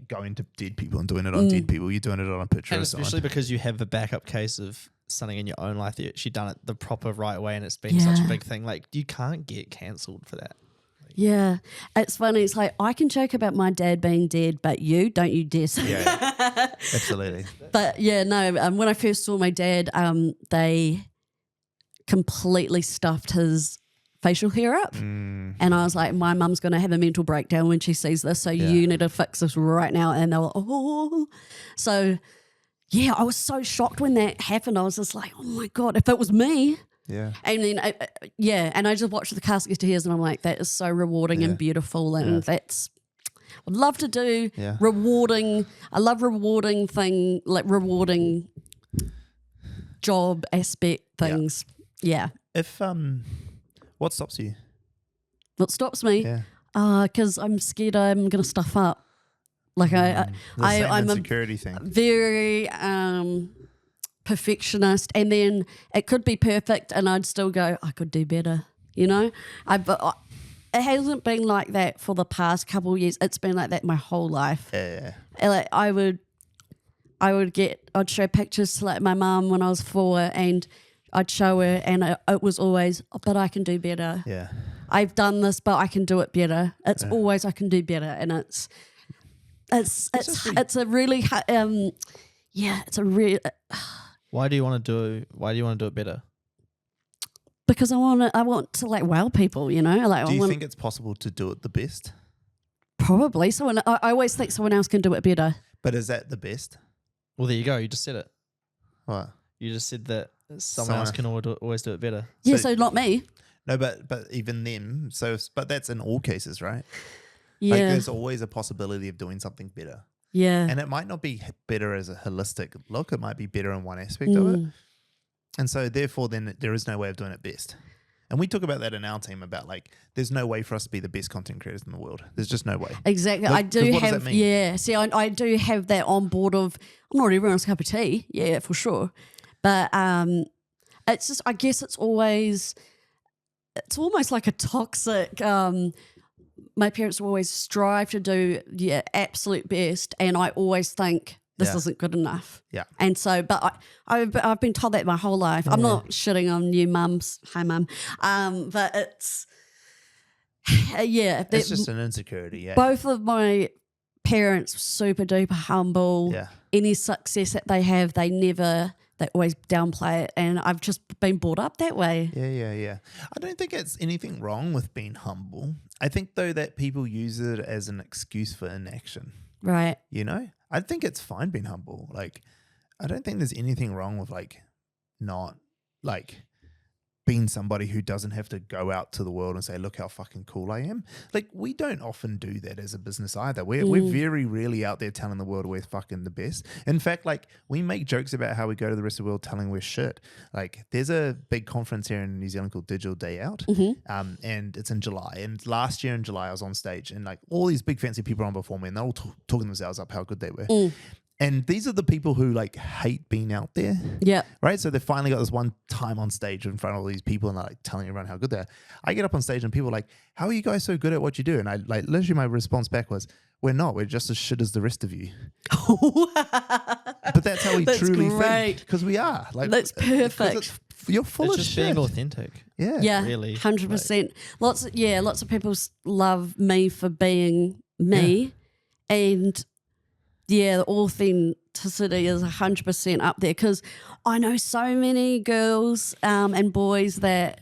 going to dead people and doing it on dead people, you're doing it on a picture And of someone. especially because you have a backup case of something in your own life that you actually done it the proper right way, and it's been such a Yeah. big thing. Like you can't get cancelled for that. Yeah, it's funny. It's like, I can joke about my dad being dead, but don't you dare say Yeah, absolutely. But yeah, no, when I first saw my dad, completely stuffed his facial hair up. And I was like, my mum's going to have a mental breakdown when she sees this. So you need to fix this right now. And they were, oh. So, yeah, I was so shocked when that happened. I was just like, oh, my God, if it was me. Yeah. And then, and I just watched the casket tears and I'm like, that is so rewarding and beautiful. And that's, I'd love to do rewarding. I love rewarding job aspect things. Yeah. If, what stops you? What stops me? Yeah. Because I'm scared I'm going to stuff up. Like I'm insecurity thing. Very perfectionist, and then it could be perfect, and I'd still go, I could do better. You know, it hasn't been like that for the past couple of years. It's been like that my whole life. Yeah. Like I'd show pictures to like my mum when I was 4, and I'd show her, and it was always, but I can do better. Yeah. I've done this, but I can do it better. It's always I can do better, and it's a really it's a real. Why do you want to do it better? Because I want to like wow people, you know. Like, do you think it's possible to do it the best? Probably. I always think someone else can do it better. But is that the best? Well, there you go. You just said it. What? You just said that someone else can always do it better. Yeah, so not me. No, but even them. But that's in all cases, right? Yeah. Like there's always a possibility of doing something better. Yeah. And it might not be better as a holistic look. It might be better in one aspect of it. And so therefore then there is no way of doing it best. And we talk about that in our team about like there's no way for us to be the best content creators in the world. There's just no way. Exactly. Look, I do what have, does that mean? See, I do have that on board of I'm not everyone's cup of tea. Yeah, for sure. But it's just, I guess it's almost like a toxic, my parents always strive to do absolute best. And I always think this isn't good enough. Yeah. And so, but I've been told that my whole life. I'm not shitting on you mums. Hi, mum. But it's, it's just an insecurity. Yeah. Both of my parents super duper humble. Yeah. Any success that they have, they always downplay it. And I've just been brought up that way. Yeah. I don't think it's anything wrong with being humble. I think though that people use it as an excuse for inaction. Right. You know? I think it's fine being humble. Like, I don't think there's anything wrong with like not like being somebody who doesn't have to go out to the world and say, look how fucking cool I am. Like, we don't often do that as a business either. We're very rarely out there telling the world we're fucking the best. In fact, like, we make jokes about how we go to the rest of the world telling we're shit. Like, there's a big conference here in New Zealand called Digital Day Out, and it's in July. And last year in July, I was on stage, and like all these big fancy people on before me, and they're all talking themselves up how good they were. And these are the people who like hate being out there. Yeah. Right. So they finally got this one time on stage in front of all these people and they're like telling everyone how good they are. I get up on stage and people are like, how are you guys so good at what you do? And I like literally my response back was, we're not. We're just as shit as the rest of you. But that's how we truly think. Because we are. Like, that's perfect. You're full of just shit. being authentic. Yeah. Really. 100%. Lots of people love me for being me. Yeah. And the authenticity is 100% up there because I know so many girls and boys that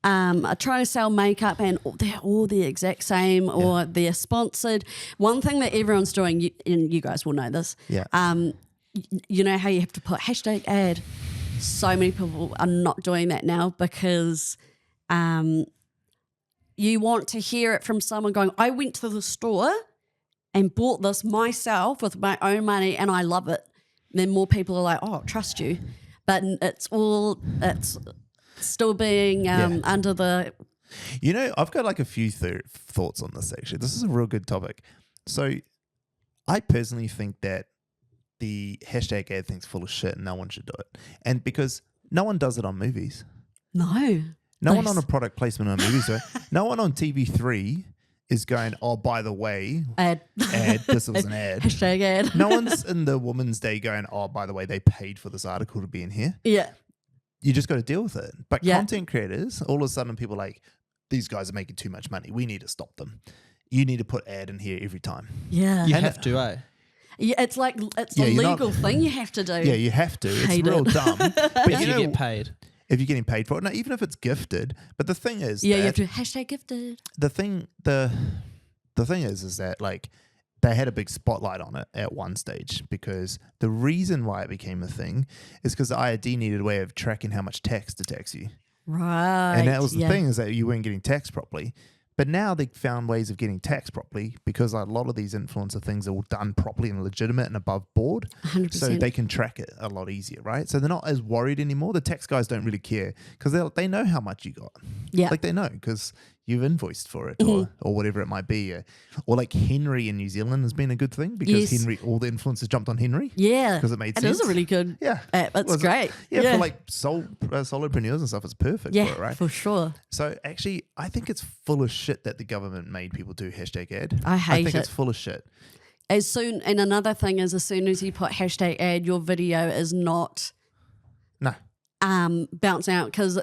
are trying to sell makeup and they're all the exact same or they're sponsored. One thing that everyone's doing, and you guys will know this, you know how you have to put hashtag ad. So many people are not doing that now because you want to hear it from someone going, I went to the store and bought this myself with my own money and I love it. And then more people are like, oh, trust you. But it's still being under the... You know, I've got like a few thoughts on this actually. This is a real good topic. So I personally think that the hashtag ad thing's full of shit and no one should do it. And because no one does it on movies. No. No one on a product placement on movies. Right? No one on TV3 is going, oh, by the way, ad, this was an ad. Hashtag ad. No one's in the Women's Day going, oh, by the way, they paid for this article to be in here. Yeah. You just got to deal with it. But content creators, all of a sudden people are like, these guys are making too much money. We need to stop them. You need to put ad in here every time. Yeah. You have to, eh? Yeah, it's a legal thing you have to do. Yeah, you have to. It's real dumb. But you get paid. if you're getting paid for it. No, even if it's gifted. But the thing is, Yeah, you have to hashtag gifted. The thing is that like they had a big spotlight on it at one stage, because the reason why it became a thing is because the IRD needed a way of tracking how much tax to tax you. Right. And that was the thing, is that you weren't getting taxed properly. But now they found ways of getting taxed properly, because a lot of these influencer things are all done properly and legitimate and above board. 100%. So they can track it a lot easier, right? So they're not as worried anymore. The tax guys don't really care, because they know how much you got. Yeah. Like they know, because you've invoiced for it, or whatever it might be. Or like Henry in New Zealand has been a good thing, because Henry, all the influencers jumped on Henry. Yeah. Because it made sense. It is a really good app. It's great. Yeah, for like solopreneurs and stuff, it's perfect for it, right? For sure. So actually, I think it's full of shit that the government made people do hashtag ad. I think it's full of shit. And another thing is, as soon as you put hashtag ad, your video is not bouncing out, because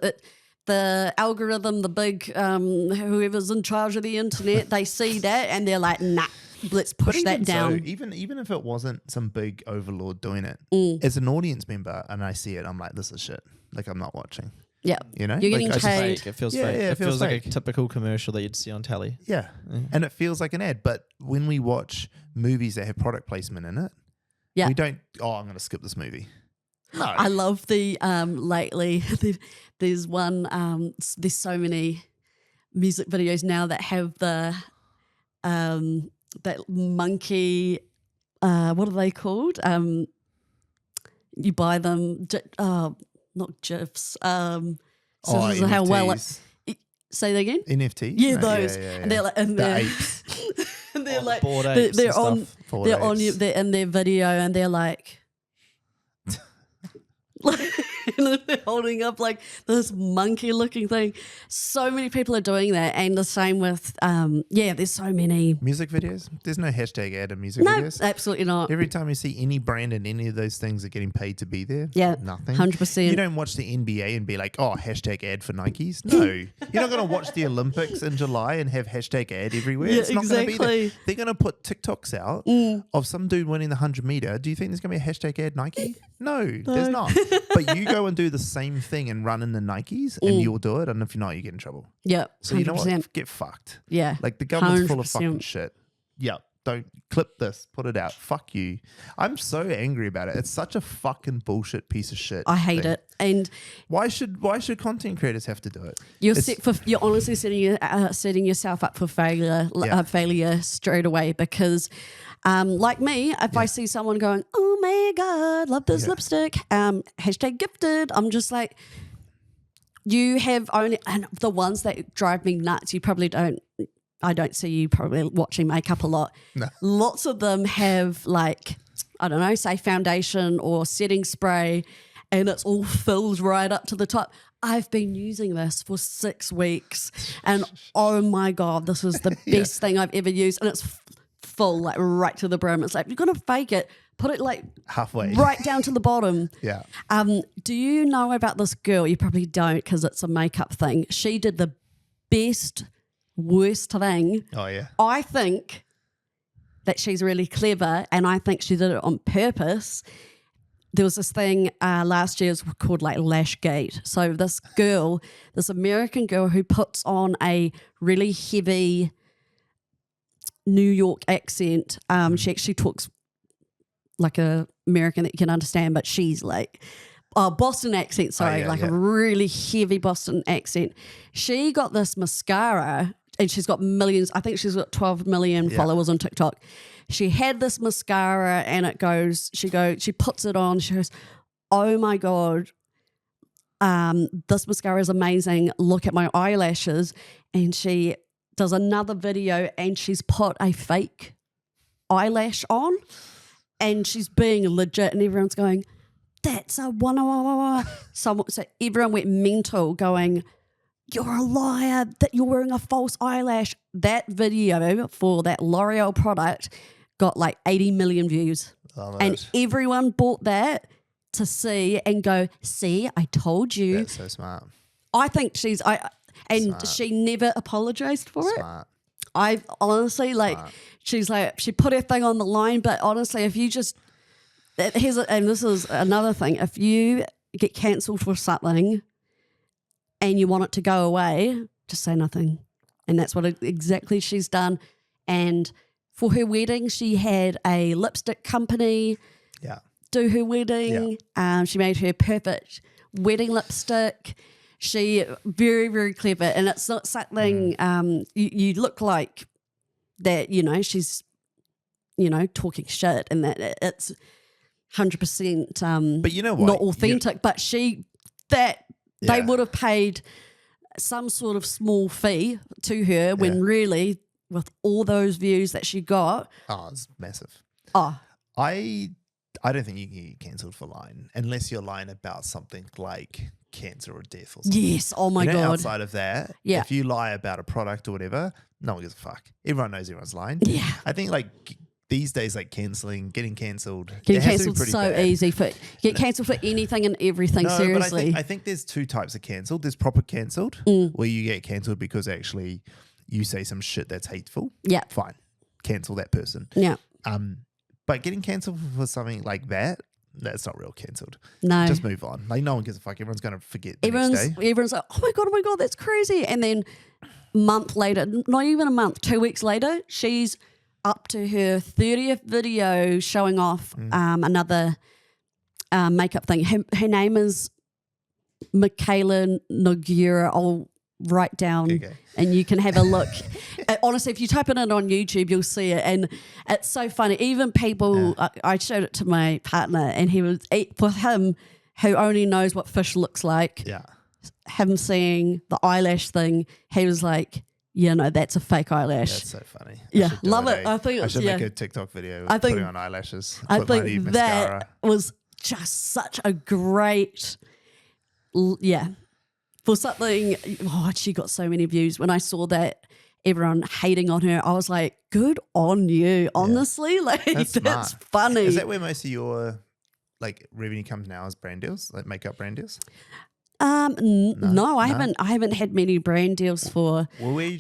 the algorithm, the big whoever's in charge of the internet, they see that and they're like, nah, let's push that down. So, even if it wasn't some big overlord doing it, as an audience member, and I see it, I'm like, this is shit. Like, I'm not watching. Yeah. You know? You're getting like, paid. Fake. It feels Yeah, fake. yeah, it feels like fake. a typical commercial that you'd see on telly. Yeah. And it feels like an ad. But when we watch movies that have product placement in it, we don't, I'm going to skip this movie. No. I love the lately there's one there's so many music videos now that have the that monkey what are they called? You buy them not GIFs. So this is how well it, say that again? NFT? Yeah, No, those. yeah. And they're like, and The they're, apes. and they're like, bored apes they're and on, stuff. Bored they're on, apes. they're in their video, and they're like, and they're holding up like this monkey-looking thing. So many people are doing that, and the same with, there's so many. Music videos? There's no hashtag ad in music No, videos. absolutely not. Every time you see any brand and any of those things are getting paid to be there, Yeah, nothing. 100%. You don't watch the NBA and be like, oh, hashtag ad for Nikes. No. You're not going to watch the Olympics in July and have hashtag ad everywhere. Yeah, it's not going to be there. exactly. They're going to put TikToks out of some dude winning the 100 meter. Do you think there's going to be a hashtag ad Nike? No, there's not. But you go and do the same thing and run in the Nikes and you'll do it. And if you're not, you get in trouble. Yeah, 100%. So you know what? Get fucked. Yeah. Like the government's full of 100%. fucking shit. Yeah. Don't clip this, put it out. Fuck you. I'm so angry about it. It's such a fucking bullshit piece of shit. I hate thing. it. And Why should content creators have to do it? you're It's- you're honestly setting yourself up for failure, failure straight away, because like me, if I see someone going, oh my God, love this lipstick, hashtag gifted, I'm just like, you have only, and the ones that drive me nuts, you probably don't, I don't see you probably watching makeup a lot. No. Lots of them have like, I don't know, say foundation or setting spray, and it's all filled right up to the top. I've been using this for 6 weeks, and oh my God, this is the best thing I've ever used. And it's full, like right to the brim. It's like, you're going to fake it, put it like Halfway. right down to the bottom. Yeah. Do you know about this girl? You probably don't, because it's a makeup thing. She did the best, worst thing. Oh, yeah. I think that she's really clever, and I think she did it on purpose. There was this thing last year called like Lashgate. So this girl, this American girl who puts on a really heavy New York accent. She actually talks like a American that you can understand, but she's like Boston accent, sorry, a really heavy Boston accent. She got this mascara, and she's got millions. I think she's got 12 million followers on TikTok. She had this mascara, and it goes. She puts it on. She goes, "Oh my God, this mascara is amazing. Look at my eyelashes." And she does another video, and she's put a fake eyelash on, and she's being legit, and everyone's going, "That's a one." So everyone went mental, going, "You're a liar, that you're wearing a false eyelash." That video for that L'Oreal product got like 80 million views. And everyone bought that to see and go, "See, I told you." That's so smart. I think she never apologized for it. I honestly she's like, she put her thing on the line, but honestly, if you just, and this is another thing, if you get cancelled for something, and you want it to go away, just say nothing. And that's what exactly she's done. And for her wedding, she had a lipstick company do her wedding. She made her perfect wedding lipstick. She very, very clever. And it's not something you look like that, you know, she's, you know, talking shit and that it's 100% but you know what? not authentic. But they would have paid some sort of small fee to her when really with all those views that she got. Oh, it's massive. Oh. I don't think you can get cancelled for lying unless you're lying about something like cancer or death or something. Yes. Oh my God. Outside of that, if you lie about a product or whatever, no one gives a fuck. Everyone knows everyone's lying. Yeah. I think like these days, like getting cancelled. Getting cancelled so bad. Easy. Get cancelled for anything and everything, seriously. But I think there's two types of cancelled. There's proper cancelled, where you get cancelled because actually you say some shit that's hateful. Yeah. Fine. Cancel that person. Yeah. But getting cancelled for something like that, that's not real cancelled. No. Just move on. Like no one gives a fuck. Everyone's going to forget the next day. Everyone's like, oh my God, that's crazy. And then month later, not even a month, 2 weeks later, she's up to her 30th video showing off another makeup thing. Her name is Michaela Noguera. I'll write down and you can have a look. Honestly, if you type it in on YouTube, you'll see it. And it's so funny. Even people, I showed it to my partner and he was, for him, who only knows what fish looks like, him seeing the eyelash thing, he was like, yeah, no, that's a fake eyelash. That's so funny. Love it. I think I should make a TikTok video putting on eyelashes. I think that was just such a great, for something. Oh, she got so many views. When I saw that, everyone hating on her, I was like, good on you. Honestly, like that's funny. Is that where most of your like revenue comes now? Is brand deals, like makeup brand deals? No, I haven't had many brand deals for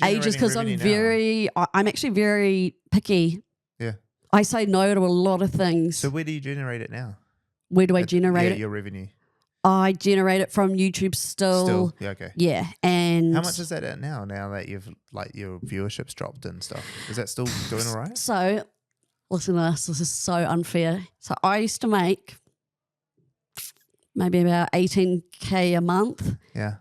ages because I'm actually very picky. Yeah. I say no to a lot of things. So where do you generate it now? Where do I generate it? Your revenue. I generate it from YouTube still. Yeah, okay. Yeah. And how much is that at now that you've like your viewership's dropped and stuff? Is that still doing all right? So listen to this is so unfair. So I used to make maybe about 18K a month. Yeah.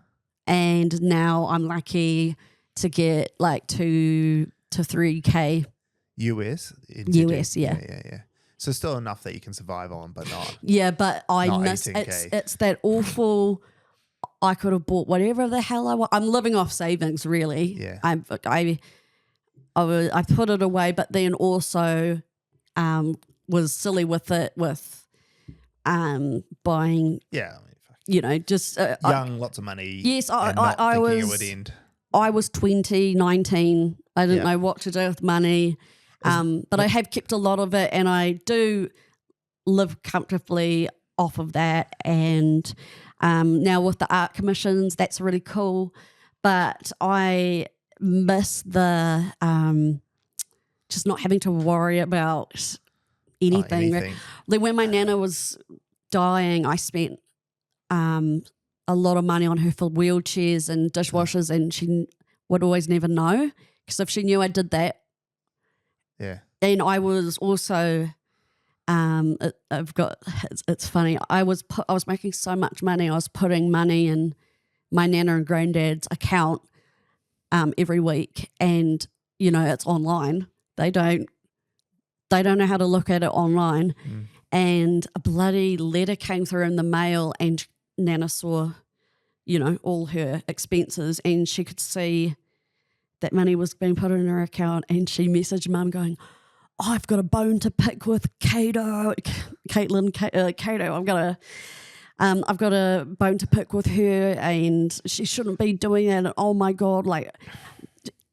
And now I'm lucky to get like 2 to 3K. US? US, yeah. Yeah. So still enough that you can survive on, but not. Yeah, but I not miss 18K. It's that awful. I could have bought whatever the hell I want. I'm living off savings, really. Yeah. I put it away, but then also was silly with it with buying. Yeah. You know, just young, lots of money. Yes, I was. It would end. I was 20, 19. I didn't know what to do with money. But I have kept a lot of it and I do live comfortably off of that. And now with the art commissions, that's really cool. But I miss the just not having to worry about anything. Like when my nana was dying, I spent a lot of money on her for wheelchairs and dishwashers and she would always never know because if she knew I did that, and I was also, it's funny. I was making so much money. I was putting money in my nana and granddad's account every week, and you know it's online. They don't know how to look at it online. And a bloody letter came through in the mail, and Nana saw, you know, all her expenses, and she could see that money was being put in her account, and she messaged Mum going, oh, I've got a bone to pick with Caito. I've got a bone to pick with her and she shouldn't be doing that. And oh my God, like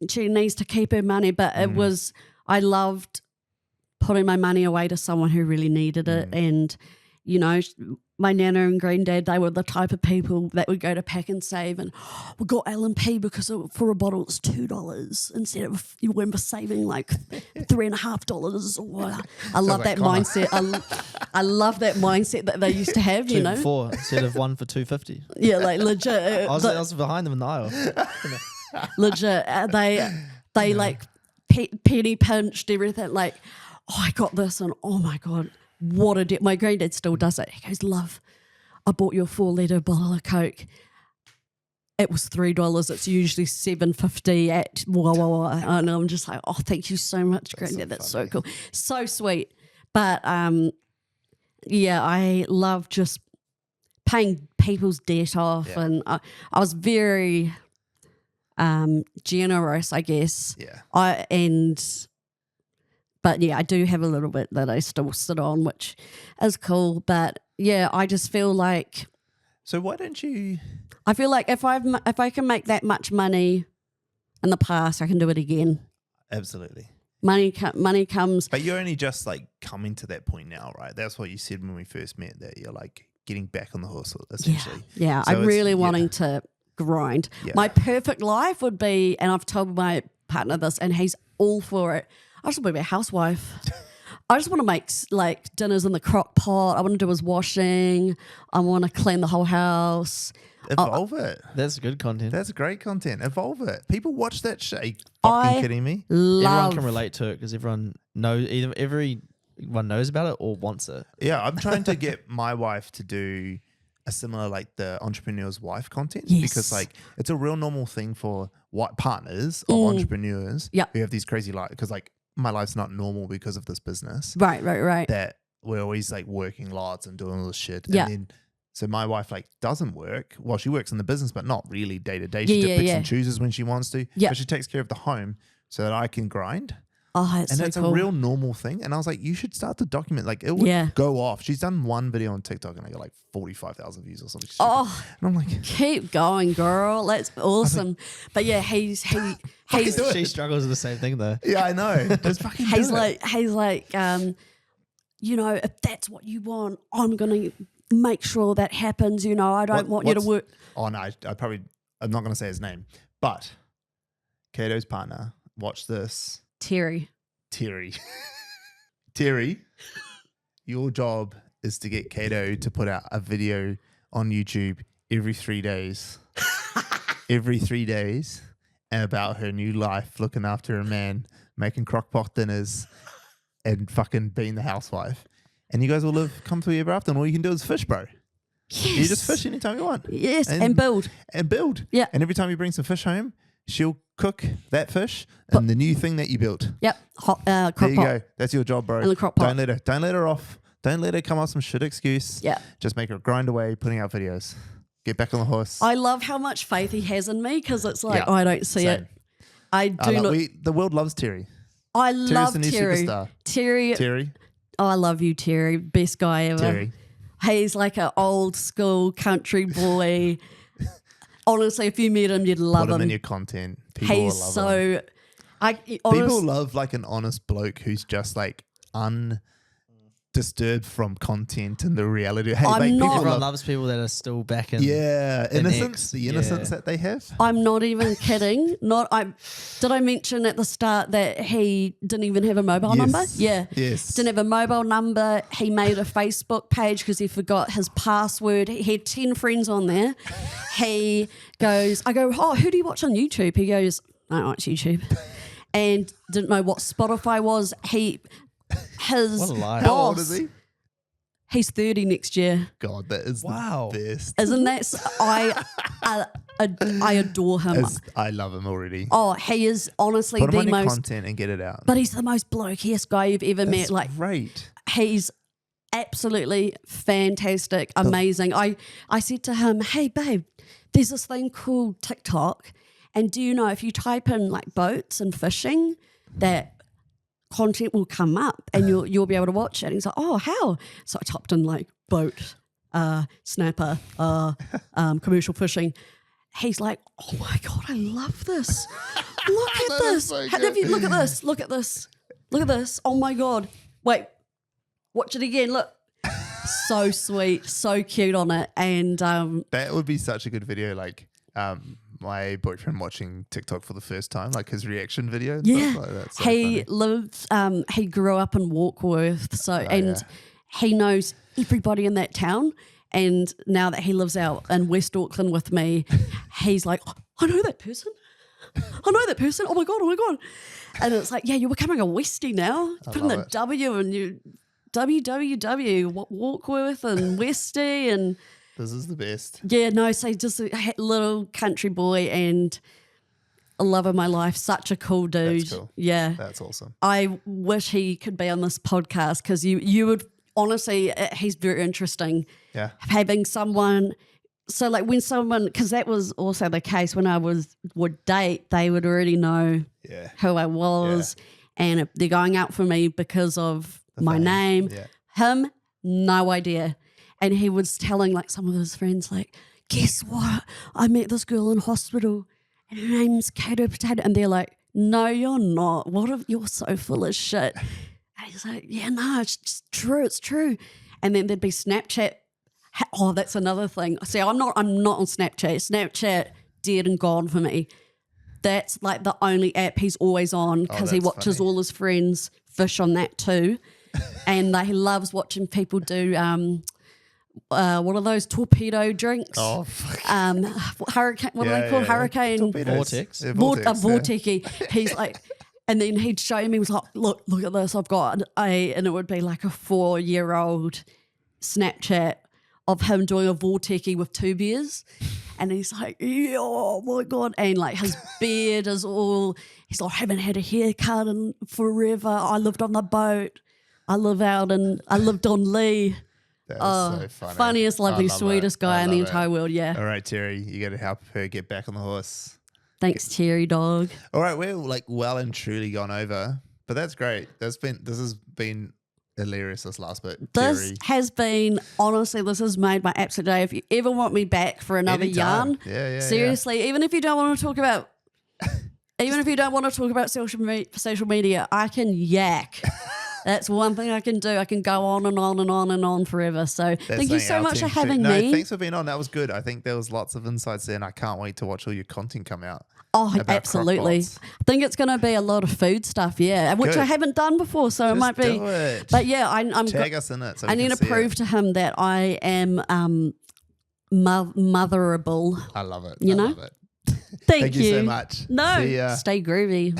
she needs to keep her money. But it was, I loved putting my money away to someone who really needed it. And, you know, my nana and granddad, they were the type of people that would go to Pack and Save and we got L&P because for a bottle it's $2 instead of you remember saving like $3.50. Or I love like that mindset. I love that mindset that they used to have. Two You know, for $4 instead of one for $2.50. yeah, like legit. I was behind them in the aisle. Legit. They like penny pinched everything. Like, oh, I got this, and oh my god, what a deal. My granddad still does it. He goes, "Love, I bought you a 4-litre bottle of Coke. It was $3. It's usually $7.50 at wah wah wah." And I'm just like, oh, thank you so much, granddad. That's so cool, so sweet. But yeah, I love just paying people's debt off, and I was very generous, I guess. Yeah. But yeah, I do have a little bit that I still sit on, which is cool. But yeah, I just feel like. So why don't you? I feel like if I can make that much money in the past, I can do it again. Absolutely. Money comes. But you're only just like coming to that point now, right? That's what you said when we first met, that you're like getting back on the horse, essentially. Yeah. So I'm really wanting to grind. Yeah. My perfect life would be, and I've told my partner this, and he's all for it. I just want to be a housewife. I just want to make like dinners in the crock pot. I want to do his washing. I want to clean the whole house. Evolve it. That's good content. That's great content. Evolve it. People watch that shit. Are you fucking kidding me? Everyone can relate to it because everyone knows, either everyone knows about it or wants it. Yeah, I'm trying to get my wife to do a similar like the entrepreneur's wife content, because like it's a real normal thing for white partners of entrepreneurs who have these crazy lives, because like my life's not normal because of this business. Right. That we're always like working lots and doing all this shit. Yeah. And then so my wife like doesn't work. Well, she works in the business, but not really day to day. She just picks and chooses when she wants to. Yeah. But she takes care of the home so that I can grind. Oh, it's and so it's cool. a real normal thing. And I was like, you should start to document. Like it would go off. She's done one video on TikTok and I got like 45,000 views or something. Oh, and I'm like, keep going, girl. That's awesome. But yeah, he's She struggles with the same thing though. yeah, I know. Just fucking do he's it. like, you know, if that's what you want, I'm gonna make sure that happens. You know, I don't want you to work. Oh no, I'm not gonna say his name, but Caito's partner. Watch this. Terry, your job is to get Caito to put out a video on YouTube every 3 days. Every 3 days, and about her new life, looking after a man, making crockpot dinners, and fucking being the housewife. And you guys will live comfortably ever after, and all you can do is fish, bro. yes, You just fish anytime you want. yes, and build. And build. Yeah. And every time you bring some fish home, she'll cook that fish and the new thing that you built. Yep, crock There you pot. go. That's your job, bro. And the crock pot. Don't let her off. Don't let her come up with some shit excuse. Yeah. Just make her grind away, putting out videos. Get back on the horse. I love how much faith he has in me, because it's like, Yeah, I don't see same. it. I do not. The world loves Terry. I Terry's love the new Terry. superstar. Terry. Oh, I love you, Terry. Best guy ever. Terry. He's like an old school country boy. Honestly, if you met him, you'd love Put him him. in your content. People will He's love him. so. People love like an honest bloke who's just like undisturbed from content and the reality. Hey, I'm not- Everyone loves people that are still back in. innocence. The innocence Yeah. that they have. I'm not even kidding. Did I mention at the start that he didn't even have a mobile number? Yeah. Yes. Didn't have a mobile number. He made a Facebook page because he forgot his password. He had 10 friends on there. I go, oh, who do you watch on YouTube? He goes, I don't watch YouTube. And didn't know what Spotify was. His What a liar. How old boss, is he? he's 30 next year. God, that is Wow. the best. Isn't that? I adore him. I love him already. Oh, he is honestly Put him the on your most. content and get it out. But he's the most blokiest guy you've ever met. That's Like, great. he's absolutely fantastic, amazing. I said to him, hey, babe, there's this thing called TikTok. And do you know if you type in like boats and fishing, that content will come up and you'll be able to watch it. And he's like, oh, how? So I typed in like boat, snapper, commercial fishing. He's like, oh my God, I love this. Look at That this. is so Have good. you, look at this. Look at this. Look at this. Oh my God. Wait, watch it again. Look. so sweet, so cute on it. And that would be such a good video. Like my boyfriend watching TikTok for the first time, like his reaction video. And yeah, stuff like that. So he funny. lived, he grew up in Warkworth. So, and yeah. he knows everybody in that town. And now that he lives out in West Auckland with me, he's like, oh, I know that person. I know that person. Oh my God, oh my God. And it's like, yeah, you're becoming a Westie now. You're putting the it. W and you WWW, Warkworth and Westie and This is the best. yeah, no, so just a little country boy and a love of my life. Such a cool dude. That's cool. Yeah. That's awesome. I wish he could be on this podcast because you would honestly, he's very interesting. Yeah. Having someone, so like when someone, because that was also the case when I would date, they would already know who I was, and if they're going out for me because of my name. Yeah. Him, no idea. And he was telling like some of his friends, like, guess what? I met this girl in hospital and her name's Caito Potatoe. And they're like, no, you're not. What if you're so full of shit? And he's like, yeah, no, it's true. It's true. And then there'd be Snapchat. Oh, that's another thing. See, I'm not on Snapchat. Snapchat dead and gone for me. That's like the only app he's always on because he watches all his friends fish on that too. And he loves watching people do what are those torpedo drinks? Oh, fuck. Hurricane. What are they called? Hurricane Vortex. Yeah, Vortexy. He's like, and then he'd show me. He was like, look at this. I've got and it would be like a 4-year-old Snapchat of him doing a vortexy with 2 beers. And he's like, yeah, oh my God. And like his beard is all, he's like, I haven't had a haircut in forever. I lived on the boat. I lived on Lee. That is so funny. Funniest, lovely, sweetest guy in the entire world. Yeah. All right, Terry, you got to help her get back on the horse. Thanks, Terry dog. All right, we're like well and truly gone over, but that's great. This has been hilarious, this last bit. This Terry. has been, honestly, this has made my absolute day. If you ever want me back for another Anytime. yarn, seriously, even if you don't want to talk about social media, I can yak. That's one thing I can do. I can go on and on and on and on forever. So thank you so much for having me. Thanks for being on. That was good. I think there was lots of insights there, and I can't wait to watch all your content come out. Oh, absolutely. I think it's going to be a lot of food stuff, yeah, which I haven't done before, so it might be. Do it. But yeah, I'm tag us in it. So I need to prove to him that I am motherable. I love it. You know? Love it. Thank you so much. No, See ya. stay groovy.